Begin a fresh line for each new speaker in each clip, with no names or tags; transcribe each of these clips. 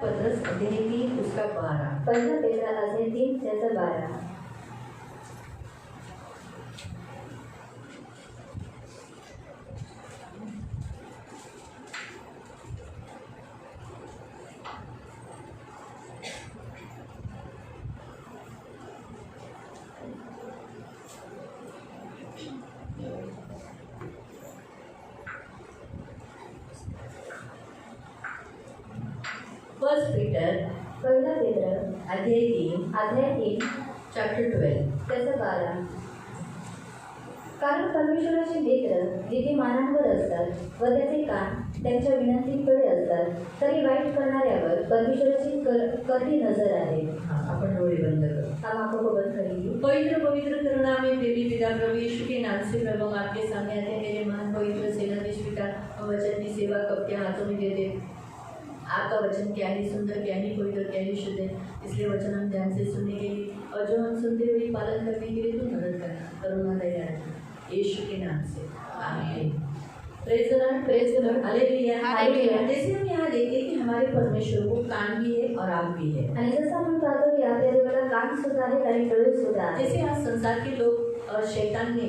पत्रस अध्याय 3 उसका 12।
पहिला पेत्र अध्याय 3 त्याचा 12।
फर्स्ट पीटर
पहिला पेत्र
अध्याय 3
चॅप्टर
12
त्याचा 12। कारण परमेश्वराचे नेत्र नीतिमानांवर असतात व त्याचे कान त्यांच्या विनंतीकडे असतात, तरी वाईट करणाऱ्यावर परमेश्वराची कठी नजर आहे।
अपन डोळे बंद करो।
हम आंखों को बंद करेंगे।
पवित्र पवित्र करुणामय देवी पिता प्रभु यीशु के नाम से प्रभु हम आपके सामने आते हैं। मेरे महान पवित्र सेनाधीश पिता, हम वचन की सेवा कब के हाथों में देते। आपका वचन क्या ही सुंदर, क्या ही पवित्र, क्या ही शुद्ध है, इसलिए वचन हम ध्यान से सुनने के लिए और जो हम सुनते हुए पालन करने के लिए तो मदद करना, करुणा दया रखना, यीशु के नाम से आमीन। Praise the Lord, praise the Lord, hallelujah, hallelujah. जैसे हम यहाँ देखते हैं कि हमारे परमेश्वर को कान भी है और आँख भी है।
आणि जसं आपण पाहतो की आपल्या देवाला कान सुद्धा आहेत आणि डोळे सुद्धा आहेत।
जैसे आज संसार के लोग और शैतान ने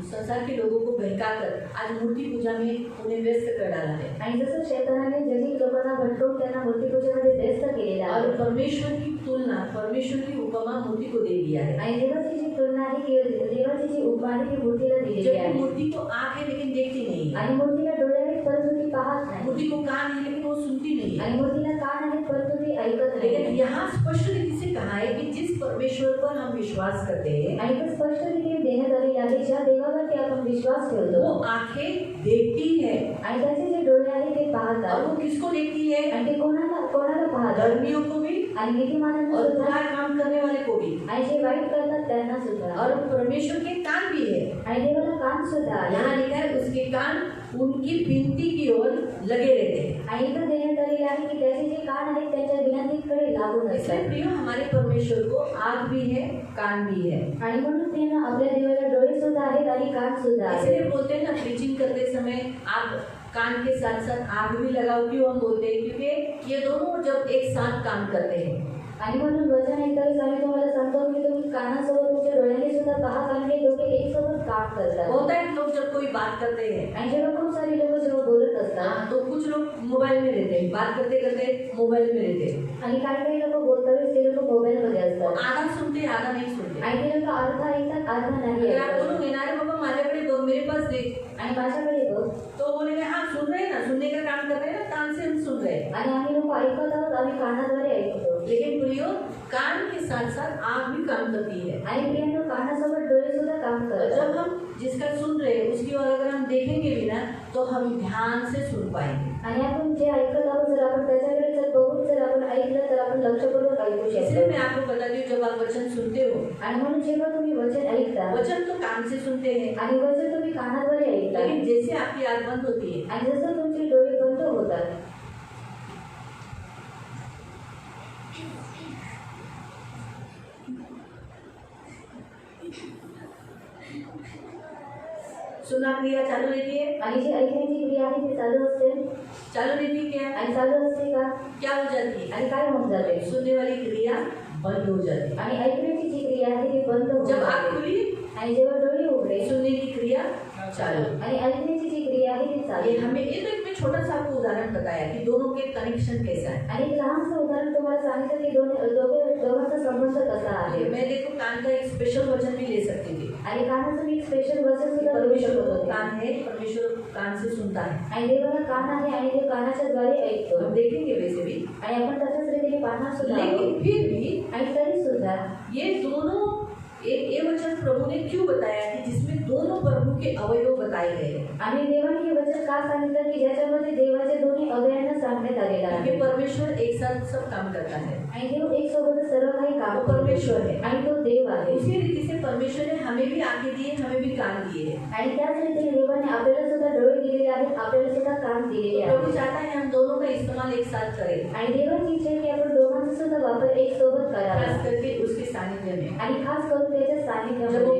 संसार के लोगों को बहकाकर आज मूर्ति पूजा में उन्हें व्यस्त कर डाला है।
आणि जसं शैतानाने जगीत लोकांना भटकवून त्यांना मूर्तिपूजेमध्ये व्यस्त केलेला आहे
और परमेश्वर की तुलना, परमेश्वर की उपमा मूर्ति को दे दिया है।
आणि देवाची जी तुलना आहे की देवाची जी उपमा आहे ती मूर्तीला दिलेली
जबकि
आहे।
मूर्ति को आँख है लेकिन देखती नहीं है,
आणि मूर्तीला डोळे आहेत परंतु ती पाहत नाही।
मूर्ति को कान है लेकिन वो सुनती नहीं है।
आणि मूर्तीला कान आहेत परंतु ती ऐकत
लेकिन
नाही।
यहाँ स्पष्ट रीति से कहा है कि जिस परमेश्वर पर हम विश्वास करते हैं
आणि ते स्पष्ट रीतीने देण्यात आलेले आहे, ज्या देवावरती आपण विश्वास ठेवतो
वो आंखें देखती है।
आणि त्याचे जे डोळे आहेत ते पाहतात।
और वो किसको देखती है?
आणि ते कोणाला पाहतात?
धर्मियों को भी
आणि नीतिमानांना
और
सुद्धा,
बुरा काम करने वाले को भी।
आणि जे वाईट करतात त्यांना सुद्धा।
और परमेश्वर के कान भी है।
आणि देवाला कान सुद्धा आहे।
यहाँ लिखा है उसके कान उनकी विनती की ओर लगे रहते हैं।
आणि इथं देण्यात आलेले आहे की त्याचे जे कान आहेत त्यांच्या विनंतीकडे लागून
इसलिए
असतात।
प्रियो, हमारे परमेश्वर को आँख भी है, कान भी है।
आणि म्हणून ते ना आपल्या देवाला डोळे सुद्धा आहेत आणि कान सुद्धा आहेत।
इसलिए बोलते हैं ना, प्रीचिंग करते समय आप कान के साथ साथ आँख भी लगाओ। क्यों हम बोलते हैं? क्योंकि ये दोनों जब एक साथ काम करते हैं।
आणि म्हणून वचन ऐकतावेळेस आम्ही तुम्हाला सांगतो की तुम्ही कानासोबत तुमच्या डोळ्याने सुद्धा पहा, कारण हे दोघे एक सोबत काम करतात।
होता है लोग जब कोई बात करते हैं,
आणि जेव्हा खूप सारे लोक जेव्हा बोलत असतात
तो कुछ लोग मोबाइल में रहते हैं, बात करते करते मोबाइल में रहते हैं।
आणि काही लोक बोलतावेळेस ते लोक मोबाईल मध्ये असतात
आधा सुनते आधा नहीं सुनते।
आणि ते लोक अर्धा ऐकतात अर्धा नाही
अगर आप
ऐकत।
बोलोगे ना, अरे बाबा माझ्याकडे बघ, मेरे पास देख,
आणि माझ्याकडे बघ,
तो बोलेंगे हाँ सुन रहे हैं ना, सुनने का काम कर रहे हैं ना, कान से हम सुन रहे हैं।
आणि आम्ही लोक ऐकत आहोत, आम्ही कानाद्वारे ऐकतो।
लेकिन प्रियो, कान के साथ साथ आँख भी काम करती है।
आणि प्रियांनो, कानासोबत डोळे सुद्धा काम
और
करतात।
जब हम जिसका सुन रहे हैं उसकी ओर अगर हम देखेंगे भी ना, तो हम ध्यान से सुन पाएंगे।
आणि आपण जे ऐकत आहोत जर आपण त्याच्याकडे जर बघून जर आपण ऐकलं तर आपण लक्षपूर्वक ऐकू
इसलिए
शकतो।
मैं आपको बताती हूँ, जब आप वचन सुनते हो,
आणि म्हणून जेव्हा तुम्ही वचन ऐकता,
वचन तो कान से सुनते हैं,
आणि वचन तुम्ही कानाद्वारे ऐकता,
लेकिन जैसे आपकी आँख बंद होती है,
आणि जसं तुमचे डोळे बंद होतात,
सुना क्रिया चालू रहती है।
आणि जी ऐकण्याची क्रिया आहे ती चालू असते।
चालू रहती क्या?
आणि चालू असते का?
क्या हो जाती है?
आणि काय होऊन जाते?
सुनने वाली क्रिया बंद हो जाती है।
आणि ऐकण्याची जी क्रिया आहे ती बंद होऊन
जब आँख
जाते।
खुली,
आणि जेव्हा डोळे उघडे,
सुनने की क्रिया चालू।
आणि ऐकण्याची जी क्रिया आहे ती चालू।
ये हमें ये तो एक मैं छोटा सा आपको उदाहरण बताया कि दोनों के कनेक्शन कैसा है।
आणि एक लहानसं उदाहरण तुम्हाला सांगितलं की दोघांचा संबंध कसा आहे।
मैं देखो कान का एक स्पेशल वचन भी ले सकती थी।
आणि कानाचं मी एक स्पेशल वचन सुद्धा बोलू
परमेश्वर
शकत
को
होते।
कान है, परमेश्वर कान से सुनता है।
आणि देवाला कान आहे आणि ते कानाच्या द्वारे ऐकतो।
हम देखेंगे वैसे भी,
आणि आपण तशाच रीतीने पाहणार सुद्धा आहोत।
लेकिन फिर भी
आणि तरी सुद्धा
ये दोनों ये वचन प्रभु ने क्यों बताया कि जिसमें दोनों प्रभु के अवयव बताए गए।
आणि देवाने हे वचन का सांगितलं की ज्याच्यामध्ये देवाचे दोन्ही अवयवांना सांगण्यात आलेलं
क्योंकि
आहे।
परमेश्वर एक साथ सब काम करता है।
आणि देव एक सोबत सर्व काही काम
वो परमेश्वर है।
आणि तो देव आहे।
उसी रीति से परमेश्वर ने हमें भी आंखें दी है, हमें भी कान दिए हैं।
आणि त्याच रीतीने देवाने आपल्याला सुद्धा डोळे दिलेले आहेत, आपल्याला सुद्धा कान दिलेले
तो प्रभु
आहे।
चाहता है हम दोनों का इस्तेमाल एक साथ करें,
आणि देवाची इच्छा आहे की आपण दोघांचा सुद्धा वापर एक सोबत करावा,
खास करके उसके सानिध्य में।
आणि खास करून त्याच्या सानिध्यामध्ये।
जब वो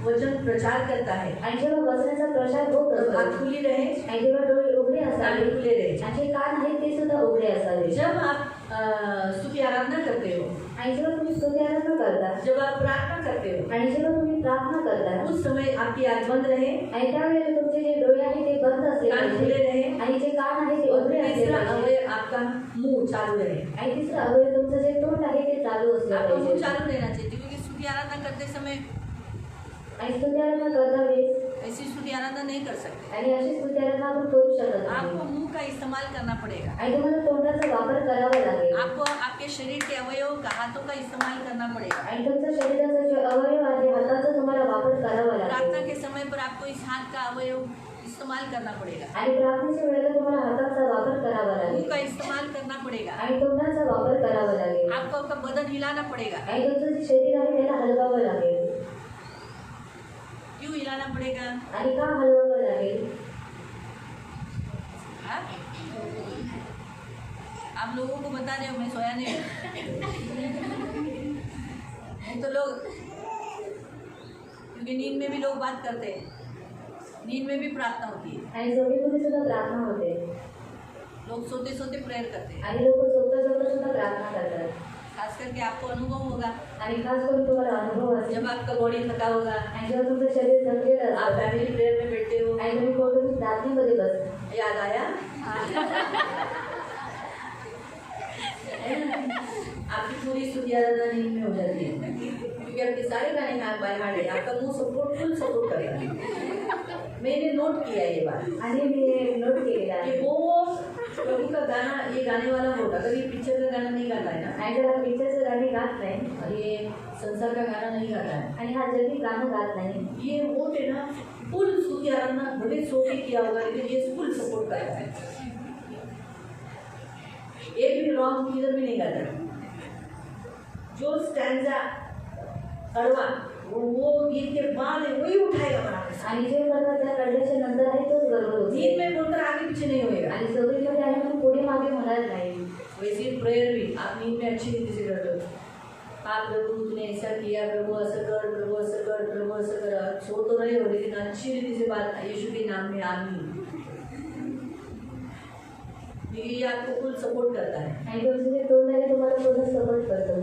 वचन प्रचार करता है,
आणि जेव्हा वचनाचा प्रचार होत
तब
असतो,
आँख खुली रहे
आणि जेव्हा डोळे उघडे असावे
खुले रहे।
आणि जे कान आहेत ते सुद्धा उघडे असावे.
जब आप स्तुति आराधना करते हो,
आणि जेव्हा तुम्ही स्तुती आराधना करता
जब आप प्रार्थना करते हो,
आणि जेव्हा तुम्ही प्रार्थना करता
उस समय आपकी आँख बंद रहे,
आणि त्यावेळेला तुमचे जे डोळे आहेत ते बंद असले
कान
पाहिजे
खुले रहे,
आणि जे कान आहे ते
और
उघडे असले
तीसरा
पाहिजे
अवयव आपका मुंह चालू रहे।
आणि तिसरं अवयव तुमचं जे तोंड आहे ते चालू असलं
आपका मुंह
पाहिजे.
चालू रहना चाहिए, क्योंकि स्तुति आराधना करते समय
आणि स्तुती आराधना करता वेळेस
ऐसी स्तुति आराधना नहीं कर सकते।
आणि अशी स्तुती आराधना आपण करू शकत
आपको
नाही.
मुंह का इस्तेमाल करना पड़ेगा।
आणि तुम्हाला तोंडाचा वापर करावा लागेल
आपको आपके शरीर के अवयव का, हाथों का इस्तेमाल करना पड़ेगा।
आणि तुमच्या शरीराचा जे अवयव आहे हाताचा तुम्हाला वापर करावा
प्रार्थना
लागेल
के समय पर आपको इस हाथ का अवयव इस्तेमाल करना पड़ेगा,
आणि प्रार्थनेच्या वेळेला तुम्हाला हाताचा वापर करावा
मुंह
लागेल
का इस्तेमाल करना पड़ेगा,
आणि तोंडाचा वापर करावा लागेल
आपको आपका बदन हिलाना पड़ेगा।
आणि तुमचं जे शरीर आहे त्याला हलवावं लागेल.
क्यों हिलाना पड़ेगा?
आणि का हलवावं लागेल?
हाँ? आप लोगों को बता रहे हो, मैं सोया नहीं हूँ। नहीं तो लोग, क्योंकि नींद में भी लोग बात करते हैं, नींद में भी प्रार्थना होती है,
आणि झोपेमध्ये सुद्धा प्रार्थना होते
लोग सोते सोते प्रेयर करते हैं।
आणि लोक झोपता झोपता सुद्धा प्रार्थना करतात.
खास करके आपको अनुभव होगा,
आणि खास करून तुम्हाला अनुभव असेल
जब आपका बॉडी थका होगा,
आणि जेव्हा तुमचं शरीर थकलेलं
आप
असतं
फैमिली प्रेयर में बैठते हो,
आणि तुम्ही कोणत्याही प्रार्थनेमध्ये बसता.
याद आया? आपकी पूरी स्तुति आराधना नींद में हो जाती है, क्योंकि आपके सारे गाने हाथ बाय हार्ट है, आपका मुंह सपोर्ट फुल सपोर्ट करेगा। मैंने नोट किया ये बात
आणि मी नोट केलेला आहे
कि वो प्रभु का गाना, ये गाने वाला होगा, अगर ये पिक्चर का गाना नहीं गाता है ना,
आणि त्याला पिक्चरचं गाणे गात नाही
और ये संसार का गाना नहीं गाता है,
आणि हा जगी गाणं गात नाही.
ये होते ना फुल स्तुति आराधना भले सो के किया होगा, लेकिन ये फुल सपोर्ट करता है, एक भी रॉन्ग किधर भी नहीं गाता। जो स्टैंजा कड़वा वो गीत के बाद है, वही उठाएगा बराबर से।
आणि जे करतात त्या कळल्याच्या नंतर आहे तोच बरोबर होतो.
नींद में बोलकर आगे पीछे नहीं होएगा।
आणि सगळीकडे आहे म्हणून पुढे मागे होणार नाही.
वैसे प्रेयर भी आप नींद में अच्छी रीति से करते हो। आप प्रभु तूने ऐसा किया, प्रभु ऐसा कर, प्रभु ऐसा कर, प्रभु ऐसा कर, आप सो तो रहे हो लेकिन अच्छी रीति से बात यीशु के नाम में आमीन, ये आपको फुल सपोर्ट करता है।
आणि तुमचं जे तोंड आहे तुम्हाला पूर्ण सपोर्ट करतो.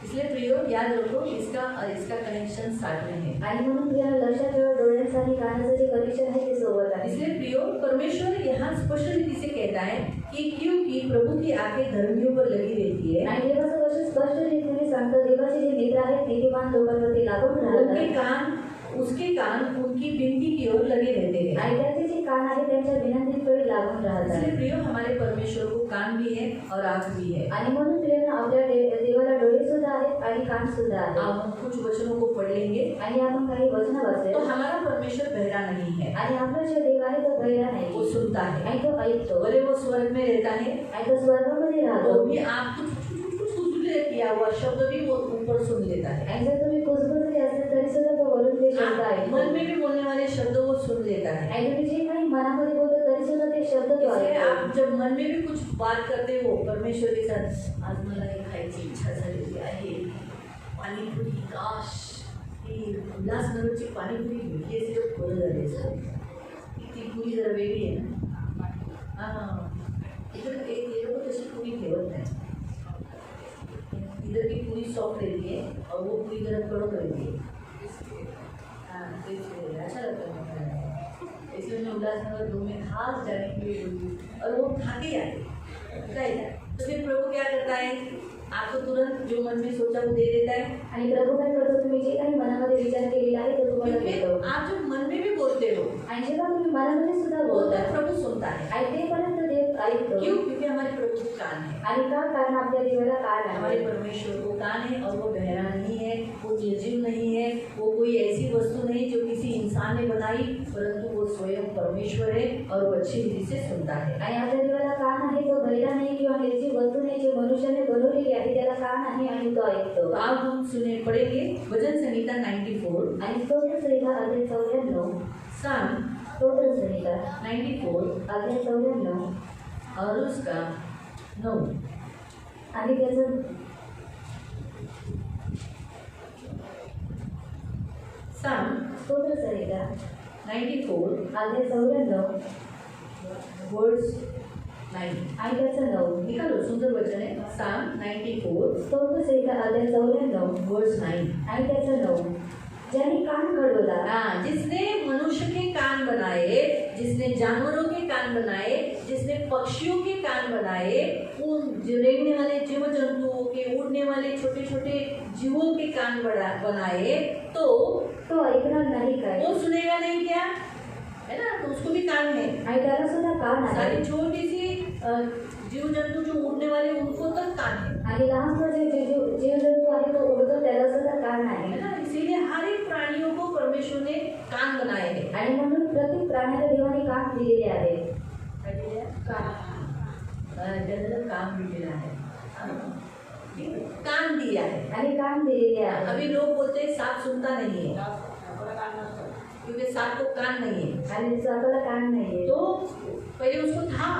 इसलिए प्रियो याद रखो, इसका और इसका कनेक्शन साथ में है।
आणि म्हणून तुम्हाला लक्षात ठेवा डोळ्यांचं आणि कानाचं जे कनेक्शन आहे ते सोबत आहे.
इसलिए प्रियो परमेश्वर यहाँ स्पष्ट रीति से कहता है कि क्योंकि प्रभु की आंखें धर्मियों पर लगी रहती है,
आणि देवाचं वचन स्पष्ट रीतीने सांगतं देवाचे जे नेत्र आहेत नीतिमान लोकांवरती लागून
उनके
राहतात
कान, उसके कान उनकी विनती की ओर लगे रहते हैं।
आणि त्याचे जे कान आहे त्यांच्या विनंतीकडे लागून राहतात.
इसलिए प्रियो हमारे परमेश्वर को कान भी है और आँख भी है।
आणि म्हणून प्रेरणा आपल्या देवाला डोळे सुद्धा आहेत आणि कान सुद्धा आहेत.
अब हम कुछ वचनों को पढ़ लेंगे।
आणि आपण काही वचन
तो
वाचले
हमारा परमेश्वर बहरा नहीं है,
आणि आपला जो देव आहे तो बहिरा
वो
नाही
सुनता है,
आणि तो ऐकतो
भले वो स्वर्ग में रहता है
आणि तो स्वर्गामध्ये
तो
राहतो.
भी आप किया हुआ शब्द भी वो ऊपर सुन लेता है,
आणि जर तुम्ही कुजबुजले असेल तरी सुद्धा तो वरून ते शब्द
आप
ऐकतो.
मन में भी बोलने वाले शब्द वो सुन लेता है।
आणि तुम्ही जे काही मनामध्ये बोलतो तरी सुद्धा ते शब्द तो
इसलिए
ऐकतो.
आप जब मन में भी कुछ बात करते हो परमेश्वर के साथ, आज मला हे खायची इच्छा झालेली आहे, पाणीपुरी, काश ही उल्हासनगरची पाणीपुरी भेटली असेल तर बरं झाले सर, ती पुरी जरा वेगळी आहे ना। हां, इधर ये लोग तशी पुरी ठेवत नाही, इधर की पूरी सॉफ्ट रहती है और वो पूरी तरह कड़क रहती है। हाँ, तो इसलिए अच्छा लगता है खाने, इसलिए मैं उल्लासनगर दो में खास जाने के लिए बोलती हूँ और वो खा के आते राइट। तो फिर प्रभु क्या करता है, आपको तुरंत जो मन में सोचा वो दे देता है।
आणि प्रभू काय करतो तुम्ही जे काही मनामध्ये विचार केलेला आहे तो तुम्हाला
क्योंकि
देतो.
आप जब मन में भी बोलते हो
आणि जेव्हा तुम्ही मनामध्ये सुद्धा
वो
बोलता
तो प्रभु सुनता है।
ऐकेपर्यंत देव ऐकतो.
क्यों? क्योंकि हमारे प्रभु को कान है,
आणि का कारण आपल्या देवाला कान
हमारे
आहे.
परमेश्वर को कान है और वो बहरा नहीं है, वो निर्जीव नहीं है, वो कोई ऐसी वस्तु नहीं जो किसी इंसान ने बनाई, परंतु वो स्वयं परमेश्वर है और वो अच्छी रीति से सुनता है।
आणि आपल्या देवाला कान आहे तो बहिरा नाही किंवा निर्जीव वस्तू नाही जे मनुष्याने बनवलेली आहे त्याला कान आहे आणि तो ऐकतो.
तो आप हम सुने पढ़ेंगे भजन संहिता 94
आणि स्तोत्र संहिता अध्याय 94
साम
स्तोत्र संहिता
94
अध्याय 94
और उसका 9
आणि त्याचं
साम
स्तोत्र संहिता
94
अध्याय 94
वर्ड्स 9
आणि त्याचं 9.
निकालो, सुंदर वचन आहे. साम 94
स्तोत्रसंहिता अध्याय 94
वर्ड्स 9.
आणि त्याचं 9. ज्याने कान घडवला,
हाँ, जिसने मनुष्य के कान बनाए, जिसने जानवरों के कान बनाए, जिसने पक्षियों के कान बनाए, उन रेंगने वाले जीव जंतुओं के, उड़ने वाले छोटे छोटे जीवों के कान बनाए, तो
ऐकणार नाही काय?
वो सुनेगा नहीं क्या, है ना? तो उसको भी कान है.
आणि त्याला सुद्धा कान आहे.
सारी छोटी सी जीव जंतु जो उड़ने वाले उनको तक कान है.
आणि लहान जे जीवजंतू आहे तो उडतो त्याला सुद्धा कान आहे.
है ना? इसीलिए हर एक प्राणियों को परमेश्वर ने कान बनाए हैं.
आणि म्हणून प्रत्येक प्राण्याला देवाने कान दिलेले आहे.
जनरल काम दिलेला है. कान दिया है.
आणि कान दिलेले आहे.
अभी लोग बोलते हैं सांप सुनता नहीं है, क्योंकि सांप को कान नहीं है.
आणि सापाला कान नाहीये.
तो पहले उसको था,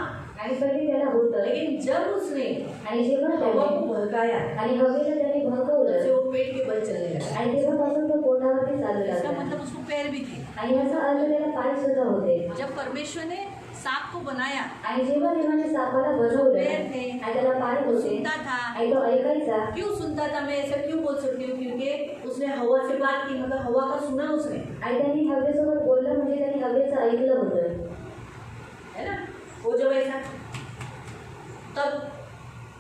आणि पहिले त्याला होतं.
लेकिन जब उसने
आणि जेव्हा
हवा
त्याने
को भड़काया,
आणि हवेला त्याने
तब
भडकवलं,
से वो पेट के बल चलने लगा.
आणि तेव्हापासून तो पोटावरती चालू
इसका
लागला.
मतलब उसको पैर भी थे.
आणि याचा अर्थ त्याला पाय सुद्धा होते.
जब परमेश्वर ने सांप को बनाया,
आणि जेव्हा देवाने सापाला बनवलं
पैर थे,
आणि त्याला पाय
वो
होते
सुनता था.
आणि तो ऐकायचा.
क्यों सुनता था? मैं ऐसा क्यों बोल सकती हूँ? क्योंकि उसने हवा से बात की, मतलब हवा का सुना उसने,
आणि त्यांनी हवेसोबत बोललं म्हणजे त्यांनी हवेचं ऐकलं होतं.
है ना? वो जब ऐसा, तब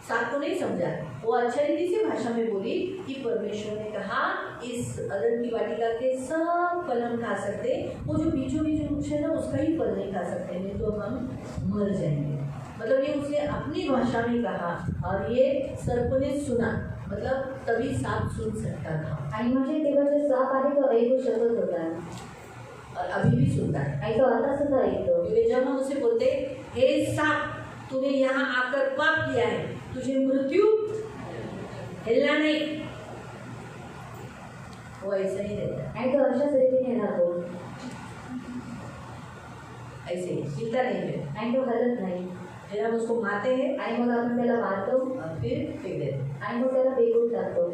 सांप को नहीं समझा. वो अच्छी रीति से भाषा में बोली कि परमेश्वर ने कहा इस अदन की वाटिका के सब फल हम खा सकते, वो जो बीचों बीच वृक्ष है ना उसका ही फल नहीं खा सकते, नहीं तो हम मर जाएंगे. मतलब ये उसने अपनी भाषा में कहा और ये सर्प ने सुना, मतलब तभी सांप सुन सकता था.
आणि म्हणजे तेव्हा जो साप आहे तो ऐकू शकत होता.
और अभी भी सुनता है.
आणि तो आता सुद्धा ऐकतो.
क्योंकि जब हम उसे बोलते हे सांप, तूने यहाँ आकर पाप किया है, तुझे मृत्यु हिलना नहीं, वो ऐसा ही रहता है.
आणि तो अशाच रीतीने राहतो.
ऐसे ही हिलता नहीं है.
आणि तो हलत नाही.
फिर हम उसको मारते हैं
आणि मग आपण त्याला मारतो
और फिर फेंक देते हैं.
आणि मग त्याला फेकून टाकतो.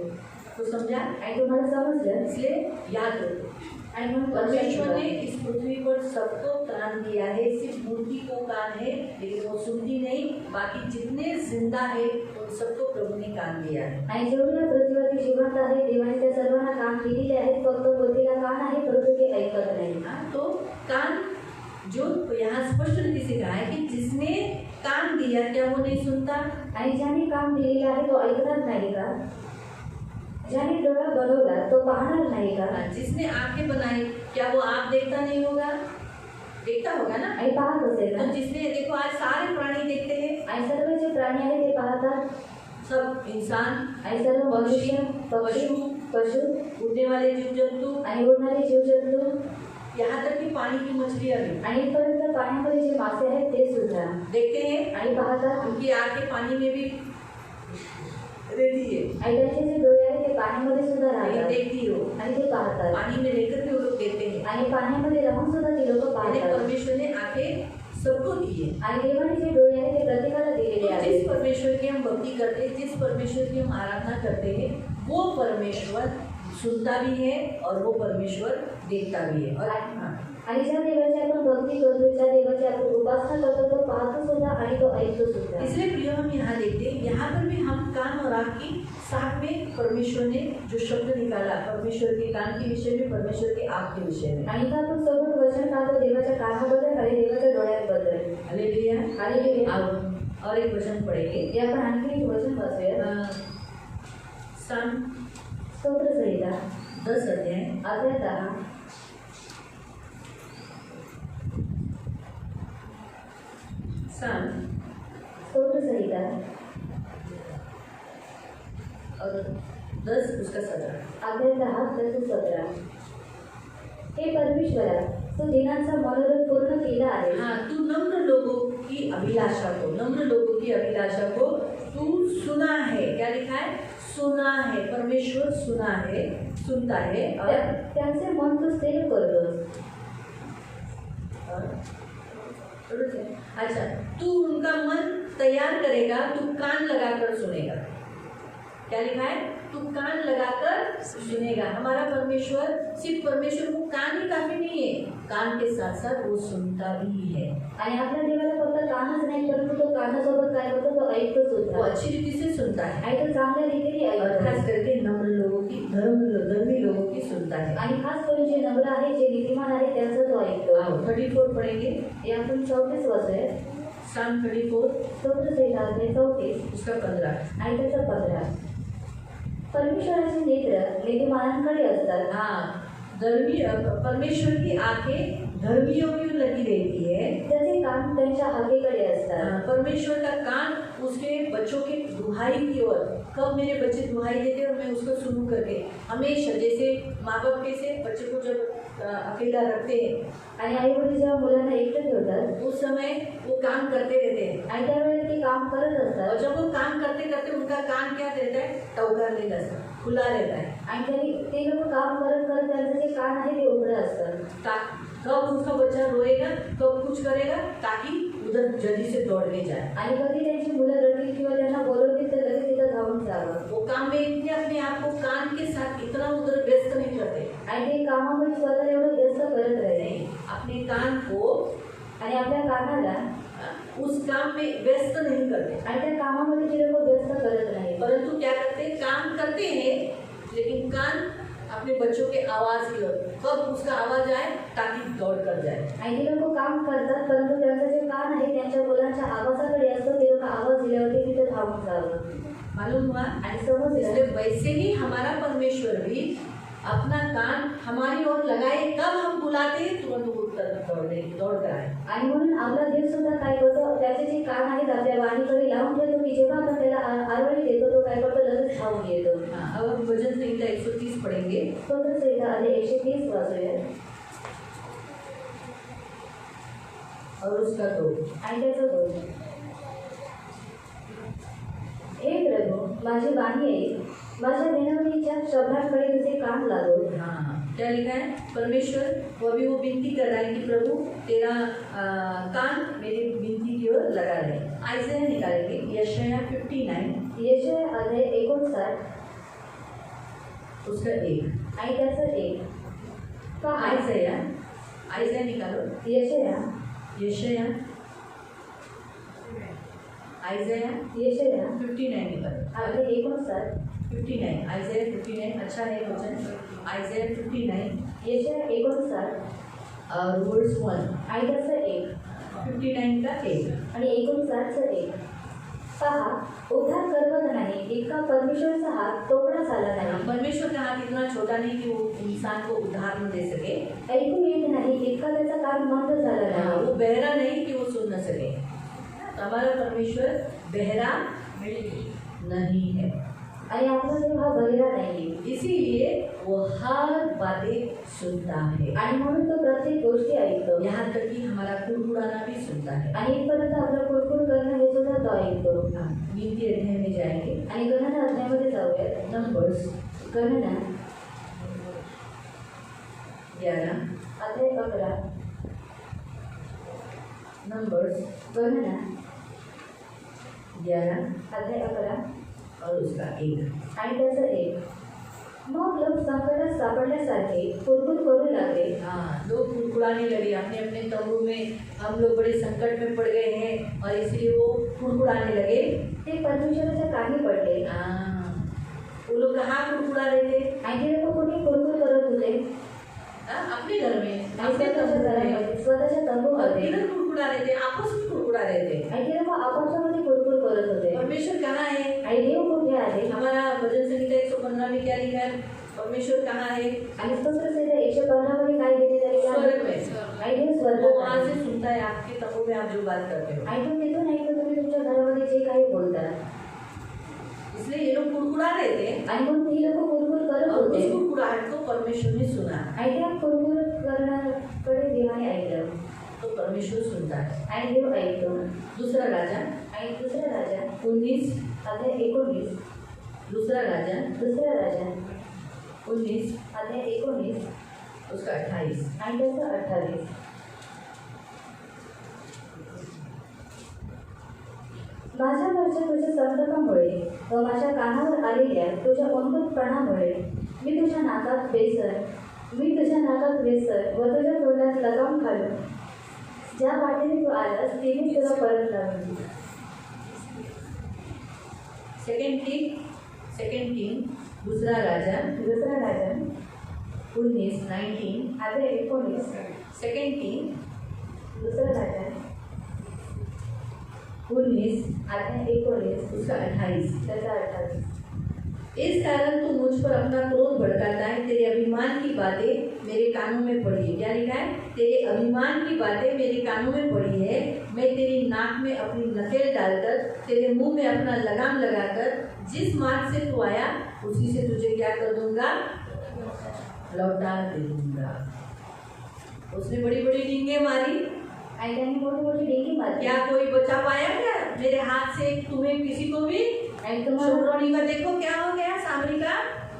तो समझा?
आणि तुम्हाला समजलं?
इसलिए याद रखो,
आणि म्हणून
परमेश्वर ने इस पृथ्वी पर सबको कान दिया है. सिर्फ मूर्ति को कान है, लेकिन वो सुनती नहीं. बाकी जितने जिंदा है उन सबको प्रभु ने कान दिया है.
आणि जेवढे या पृथ्वीवरती जिवंत आहे देवाने त्या सर्वांना कान दिलेले आहेत. फक्त बुद्धीला कान आहे परंतु ते ऐकत नाही.
हाँ, तो कान जो यहाँ स्पष्ट रीति से कहा है कि जिसने कान दिया क्या वो नहीं सुनता?
आणि ज्याने कान दिलेलं आहे तो ऐकणार नाही का? ज्याने डोळा बनवला तो पाहणार नाही का?
जिसने आंखें बनाई क्या वो आँख देखता नहीं होगा? देखता होगा ना.
आणि पाहत असेल
तो
ना.
जिसने, देखो आज सारे प्राणी देखते हैं,
आणि सर्व जे प्राणी आहेत ते पाहतात.
सब इंसान,
आणि सर्व मनुष्य, पक्षी, पशु
उड़ने वाले जीव जंतु,
आणि उडणारे जीवजंतू,
यहाँ तक कि पानी की मछलियाँ भी
आणि इथपर्यंत पाण्यामध्ये जे मासे आहेत ते सुद्धा
देखते हैं.
आणि पाहतात.
उनकी आंखें पानी में भी रहती है,
आणि त्यांचे जे डोळे आहेत ते पाण्यामध्ये सुद्धा
ये
राहतात
देखती हो.
आणि ते पाहतात.
पानी में रहकर भी वो लोग देखते हैं.
आणि पाण्यामध्ये राहून सुद्धा ते लोक
यानी
पाहतात.
परमेश्वर ने आंखें सबको दी है.
आणि देवाने जे डोळे आहेत ते प्रत्येकाला दिलेले
तो
आहेत.
जिस परमेश्वर की हम भक्ति करते हैं, जिस परमेश्वर की हम आराधना करते हैं, वो परमेश्वर सुनता भी है और वो परमेश्वर देखता भी है. और हाँ,
आणि ज्या देवाची आपण भक्ती करतो, ज्या देवाची आपण उपासना करतो तो पाहतो सुद्धा आणि तो ऐकतो सुद्धा.
इसलिए प्रिय हम यहाँ देखते हैं, यहाँ पर भी हम कान और आँख की साथ में परमेश्वर ने जो शब्द निकाला, परमेश्वर के कान के विषय में, परमेश्वर के आँख के विषय में.
आणि इथं आपण सोबत वचन पाहतो देवाच्या कानाबद्दल आणि देवाच्या डोळ्यांबद्दल.
हालेलुया.
हालेलुया.
अब और एक वचन पढ़ेंगे.
हे आपण आणखी एक वचन वाचूया.
साम
स्तोत्रसंहिता
10 अध्याय
अध्याय 10.
साम
स्तोत्रसंहिता
और 10 उसका 17.
अध्याय 10:17. हे परमेश्वरा, तू दिनांचा मनोरथ पूर्ण केला आहे.
हाँ, तू नम्र लोगों की अभिलाषा को, नम्र लोगों की अभिलाषा को तू सुना है. क्या लिखा है? सुना है. परमेश्वर सुना है, सुनता है. और
त्यांचे मन तू स्थिर करतोस.
अच्छा, तू उनका मन तैयार करेगा, तू कान लगाकर सुनेगा. क्या लिखा है? तू कान लगाकर सुनेगा। हमारा परमेश्वर सिर्फ परमेश्वर को कान ही काफी नहीं है, कान के साथ साथ वो सुनता भी है।
आणि आपल्या देवाला फक्त कानच नाही, परंतु तो कानासोबत काय करतो, तो ऐकतो
वो
सुद्धा
अच्छी रीति से सुनता है
आणि तो चांगल्या रीतीने
और
ऐकतो
खास करके नम्र लोगों की, धर्मी लोगों की सुनता है।
आणि खास करून जे नम्र आहे, जे नीतिमान आहे, त्यांचा तो ऐकतो।
34 पढ़ेंगे,
हे आपण 34 वाचूया।
Psalm 34
स्तोत्रसंहिता अध्याय 34
उसका 15।
आणि त्याचा 15। परमेश्वराचे नेत्र नीतिमानांकडे असतात।
हाँ, धर्मी परमेश्वर की आंखें धर्मियों की लगी रहती है।
त्याचे कान त्यांच्या हाकेकडे असतात।
परमेश्वर का कान उसके बच्चों के दुहाई की ओर, कब मेरे बच्चे दुहाई देते और मैं उसको सुनूं करके, हमेशा। जैसे माँ बाप कैसे बच्चे को जब अकेला रखते हैं
आणि आई वडील जेव्हा मुलांना एकटं ठेवतात,
उस समय वो काम करते रहते हैं,
आणि त्यावेळेस ते काम करत
और
असतात
जब वो काम करते करते उनका कान क्या रहता है? टवकारने लगता है, खुला रहता है।
आणि त्यांनी ते लोक काम करत करत त्यांचं जे कान आहे ते उघडं असतं।
कब उसका बच्चा रोएगा, कब कुछ करेगा, ताकि उधर जल्दी से दौड़ के जाए।
आणि कधी त्यांची मुलं रडतील किंवा त्यांना बोलवतील तर लगेच तिथं धावून जावं।
वो काम में इतने अपने आप को कान के साथ इतना उधर व्यस्त नहीं करते,
आणि ते कामामध्ये स्वतःला एवढं व्यस्त करत राहिले
नहीं, अपने कान को
आणि आपल्या कानाला
उस काम में व्यस्त नहीं करते,
आणि त्या कामामध्ये ते लोक व्यस्त करत नाही,
परंतु क्या करते हैं? काम करते हैं, लेकिन कान अपने बच्चों के आवाज की ओर, कब उसका आवाज आए ताकि दौड़ कर जाए।
आणि ते लोक काम करतात, परंतु त्यांचं जे कान आहे त्यांच्या मुलांच्या आवाजाकडे असतं। ते लोक आवाज दिल्यावरती तिथे धावून जावं।
मालूम हुआ?
आणि समजलं
इसलिए वैसे ही हमारा परमेश्वर भी अपना कान हमारी ओर लगाए, कब हम बुलाते हैं तुरंत वो दौड़ कर आए।
आणि म्हणून आपला देव सुद्धा काय करतो, त्याचे जे कान आहेत आपल्या वाणीकडे लावून ठेवतो की जेव्हा आपण त्याला आरवळी देतो तो काय करतो, लगेच धावून येतो।
हाँ, अब हम भजन संहिता 130 पढ़ेंगे,
स्तोत्रसंहिता अध्याय 130 वाचूया
और उसका 2।
आणि त्याचं 2। हे प्रभु, माझी वाणी ऐक, माझ्या विनवणीच्या शब्दांकडे तुझे कान लागो।
हाँ, क्या लिखा है? परमेश्वर वो अभी वो विनती कर रहा है कि प्रभु तेरा कान मेरी विनती की ओर लगा रहे। आइज़ाया निकालेंगे, यशायाह 59
यशाया अध्याय 59
उसका 1
आणि त्याचं 1। पहा,
आइज़ाया निकालो,
यशाया
आइज़ाया 59 निकालो,
अध्याय 59
59 आइज़ाया 59 अच्छा है वचन। आइज़ाया 59
यशाया 59
और वर्ड्स 1
आणि त्याचं 1
59 का 1
आणि 59चं 1। पहा, उद्धार करवत नाही इतका परमेश्वरचा हात तोकडा झाला नाही,
परमेश्वर का हाथ इतना छोटा नहीं कि वो इंसान को उद्धार न दे सके,
ऐकू येत नाही इतका त्याचा कान मंद झाला नाही,
वो बहरा नहीं कि वो सुन न सके। हमारा परमेश्वर बहरा नहीं है,
आणि आपला देव हा बहिरा नाही,
इसीलिए वो हर बातें सुनता है,
आणि म्हणून तो प्रत्येक गोष्टी ऐकतो।
यहाँ तक कि हमारा कुड़कुड़ाना भी सुनता है।
आणि इथपर्यंत आपलं कुडकुड करणं हे सुद्धा तो ऐकतो।
नीति अध्याय में जाएंगे,
आणि गणना अध्यायामध्ये जाऊया।
नंबर्स
गणना
11
अध्याय 11
नंबर्स
गणना
11
अध्याय 11
और उसका 1
आणि त्याचं 1। मग लोक संकटात सापडल्यासारखे कुरकुर करू लागले।
हाँ, लोग कुड़कुड़ाने लगे अपने अपने तंबू में, हम लोग बड़े संकट में पड़ गए हैं और इसलिए वो कुड़कुड़ाने लगे।
ते परमेश्वराच्या कानी पडले।
हाँ, वो लोग कहाँ कुड़कुड़ा रहे थे?
आणि ते लोक कुठे कुरकुर करत होते?
अपने घर में,
आणि
अपने
स्वतःच्या
तंबू में,
घरामध्ये, स्वतःच्या
और
तंबूमध्ये।
इधर कुड़कुड़ा रहे थे, आपस में कुड़कुड़ा रहे थे।
आणि ते लोक आपापसामध्ये कुरकुर करत होते।
परमेश्वर कहाँ है?
आणि देव कुठे आहे?
हमारा भजन संहिता 115 में क्या लिखा है? परमेश्वर कहाँ है?
आणि स्तोत्रसंहिता 115 मध्ये काय लिहिलेलं आहे?
स्वर्ग में।
आणि देव
वो
स्वर्गात
वहाँ
आहे।
से सुनता है आपके तंबू में आप जो बात करते हो।
आणि तो तिथून ऐकतो तुम्ही तुमच्या घरामध्ये जे काही बोलता।
इसलिए ये लोग कुड़कुड़ा रहे थे
आणि म्हणून ही लोक कुरकुर करत
और
होते।
उस कुड़कुड़ाहट को परमेश्वर ने सुना,
आणि त्या कुरकुर करण्याकडे देवाने ऐकलं,
तो परमेश्वर सुनता है।
आणि देव ऐकतो।
दूसरा राजा
आणि दुसरा राजा
19
अध्याय 19
दूसरा राजा 19
अध्याय 19
उसका 28
आणि त्याचं 28। माझ्यावरच्या तुझ्या संकटामुळे डोळ्यांमुळे व माझ्या कानावर आलेल्या तुझ्या उन्मत्तपणामुळे मी तुझ्या नाकात बेसर व तुझ्या तोंडात लगाम घालून ज्या वाटेने तू आलास तिने तुला परत लावली.
सेकंड किंग दुसरा राजा 19
आता 19.
सेकंड किंग
दुसरा राजा
19
आता 19
उसका 28.
त्याचा 28.
इस कारण तू मुझ पर अपना क्रोध भड़काता है, तेरे अभिमान की बातें मेरे कानों में पड़ी है. क्या लिखा है? तेरे अभिमान की बातें मेरे कानों में पड़ी है. मैं तेरी नाक में अपनी नकेल डालकर तेरे मुंह में अपना लगाम लगाकर जिस मार्ग से तू आया उसी से तुझे क्या कर दूंगा? लौटा दे दूंगा. उसने बड़ी बड़ी डींगे मारी.
आणि त्यांनी मोठी मोठी डेंगी मारली.
क्या कोई बचा पाया क्या मेरे हाथ से? तुम्हें किसी को भी?
आणि तुम्हाला
शोभरोनी का देखो क्या हो गया, सामरी का.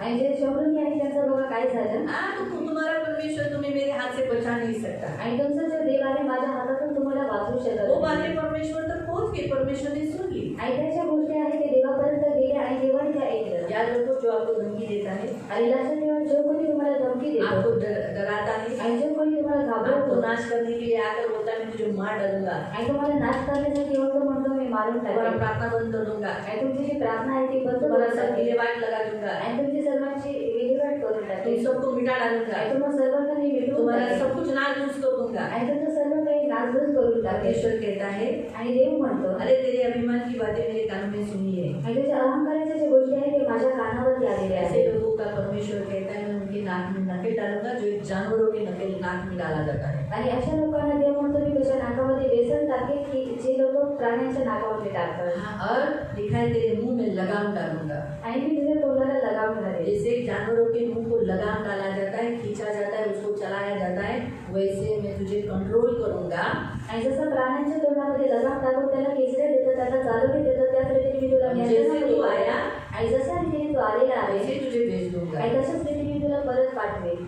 आणि जे शोभरूनी आहे त्यांचं बघा काय झालं.
तो तुम्हारा परमेश्वर तुम्हें मेरे हाथ से बचा नहीं सकता.
आणि तुमचा जो देव आहे माझ्या हातातून तुम्हाला वाचवू शकत
वो
नाही.
बातें परमेश्वर तक पहुंच गई, परमेश्वर ने सुन ली.
आणि त्याच्या गोष्टी आहेत ते देवापर्यंत गेल्या आणि देवाने त्या ऐकलं.
याद रखो, जो आपको धमकी देता है,
आणि लक्षात ठेवा जो कोणी तुम्हाला धमकी
आपको
देतो
डराता है,
आणि जो कोणी तुम्हाला
आपको
घाबरवतो
नाश करने के लिए आकर बोलता है मैं तुझे मार डालूंगा,
आणि तुम्हाला नाश करण्यासाठी येऊन म्हणतो मी मारून
तुम्हारा
टाकेन.
प्रार्थना बंद कर दूंगा,
आणि तुमची जी प्रार्थना आहे ती बंद
तुम्हारा
करून
सब
टाकेन.
विलेवाट लगा दूंगा,
आणि तुमची सर्वांची विल्हेवाट करून
तुम
टाकेन.
सबको मिटा डालूंगा,
आणि तुम्हा सर्वांना मी मिटवून
तुम्हारा
टाकेन.
सब कुछ नाश कर दूंगा.
आणि तुमचं सर्व काही नासधूस करून टाकेन.
परमेश्वर कहता है,
आणि देव म्हणतो
अरे तेरे अभिमान की बातें मेरे कानों में सुनी है.
आणि तुझ्या अहंकाराच्या ज्या गोष्टी आहेत ते माझ्या कानावरती आलेल्या
ऐसे
आहेत.
लोगों का परमेश्वर कहता है मैं उनकी नाक में नकेल डालूंगा, जो एक जानवरों की नकेल नाक में डाला जाता है.
आणि अशा लोकांना देव म्हणतो मी तुझ्या नाकामध्ये बेसन टाकेन की जे लोक प्राण्यांच्या नाकामध्ये टाकतात.
और लिखा है तेरे मुंह में लगाम डालूंगा.
आणि मी तुझ्या तोंडाला लगाम घालेन.
जैसे जानवरों के मुंह को लगाम डाला जाता है, खींचा जाता है, उसको चलाया जाता है, वैसे मैं तुझे कंट्रोल करूंगा.
आणि जसं प्राण्यांच्या तोंडामध्ये लगाम टाकून त्याला खेचले देतं त्याला चालवले देतं त्याच रीतीने मी तुला
जैसे तू
नियंत्रणामध्ये
आया
आणि जशा रीतीने तू आलेला आहे
वैसे तुझे भेज दूंगा.
आणि तशाच रीतीने मी तुला परत पाठवेन.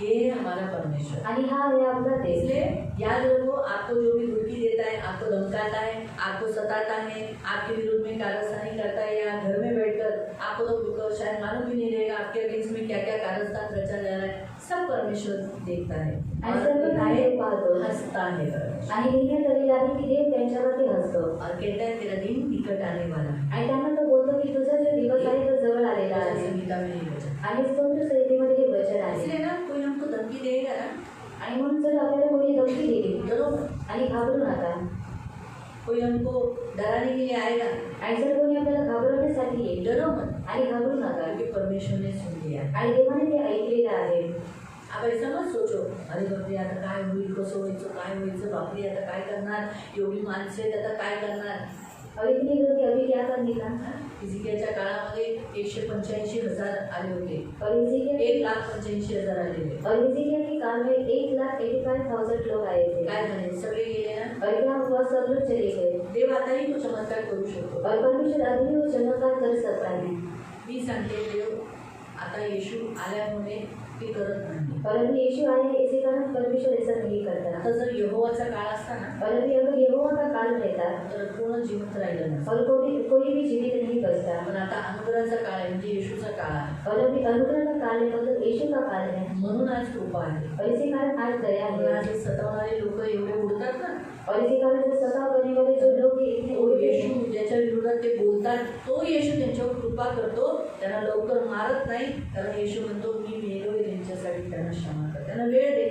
ये है हमारा परमेश्वर.
आणि हा आहे आपला देव.
इसलिए याद रखो, आपको जो भी धमकी देता है, आपको धमकाता है, आपको सताता है, आपके विरुद्ध में कारस्तानी करता है, या घर में बैठकर आपको तो शायद मालूम भी नहीं रहेगा आपके अगेंस्ट में क्या क्या कारस्तान रचा जा रहा है, सब परमेश्वर देखता है
आणि
और
सर्व
लिखा है,
काही पाहतो.
हंसता है परमेश्वर.
आणि लिहिण्यात आलेलं आहे की देव त्यांच्यावरती हसतो.
और कहता है तेरा दिन निकट आने वाला है.
आणि त्यांना तो बोलतो की तुझा जो दिवस आहे तो जवळ आलेला
जैसे
आहे.
संगीता में नहीं बचा.
आणि स्तोत्र संहितेमध्ये हे वचन आहे.
इसलिए ना कोई हमको धमकी देगा ना,
आणि म्हणून जर आपल्याला कोणी धमकी दिली
डरो मत.
आणि घाबरू नका.
कोई हमको डराने के लिए आएगा,
आणि जर कोणी आपल्याला घाबरवण्यासाठी येईल
डरो मत,
आणि घाबरू नका.
क्योंकि परमेश्वर ने सुन लिया.
आणि देवाने ते ऐकलेलं आहे.
आप ऐसा मत सोचो, अरे बापरे आता काय होईल, कसं व्हायचं, काय व्हायचं, बापरे आता काय करणार, एवढी माणसं आहेत आता काय करणार.
और इतनी लोग अभी क्या करने का.
हिजकियाच्या काळामध्ये 185,000 आले होते,
और हिजकिय्याह
1,85,000 आले होते.
और हिजकिय्याह के काल में 1,85,000 लोग आए थे.
काय झाले, सगळे गेले ना.
और क्या हुआ, सब लोग चले गए.
देव आताही तो चमत्कार करू शकतो.
और परमेश्वर अभी वो चमत्कार कर सकता है.
मी सांगते, देव आता येशू आल्यामुळे ते करत नाही.
और अभी यीशु आए हैं, इसी कारण परमेश्वर ऐसा नहीं करता.
आता जर यहोवाचा काळ असता ना,
और अभी अगर यहोवा का काल रहता
तर कोण जिवंत राहिलं नसतं.
और कोई भी जीवित नहीं बचता.
पण आता अनुग्रहाचा काळ आहे, म्हणजे येशूचा काळ आहे.
और अभी अनुग्रह का काल है, मतलब यीशु का काल है.
म्हणून आज कृपा आहे.
और इसी कारण आज दया
म्हणून
है.
आज हे सतावणारे लोक एवढे उडतात ना,
और इसी कारण जो सताव करने वाले जो लोग हैं, इतने
तो
उड़ते हैं.
येशू ज्याच्या विरोधात ते बोलतात, तो येशू त्यांच्यावर कृपा करतो, त्यांना लवकर मारत नाही. कारण येशू म्हणतो मी मेलोय त्यांच्यासाठी, त्यांना क्षमा कर, त्यांना वेळ दे.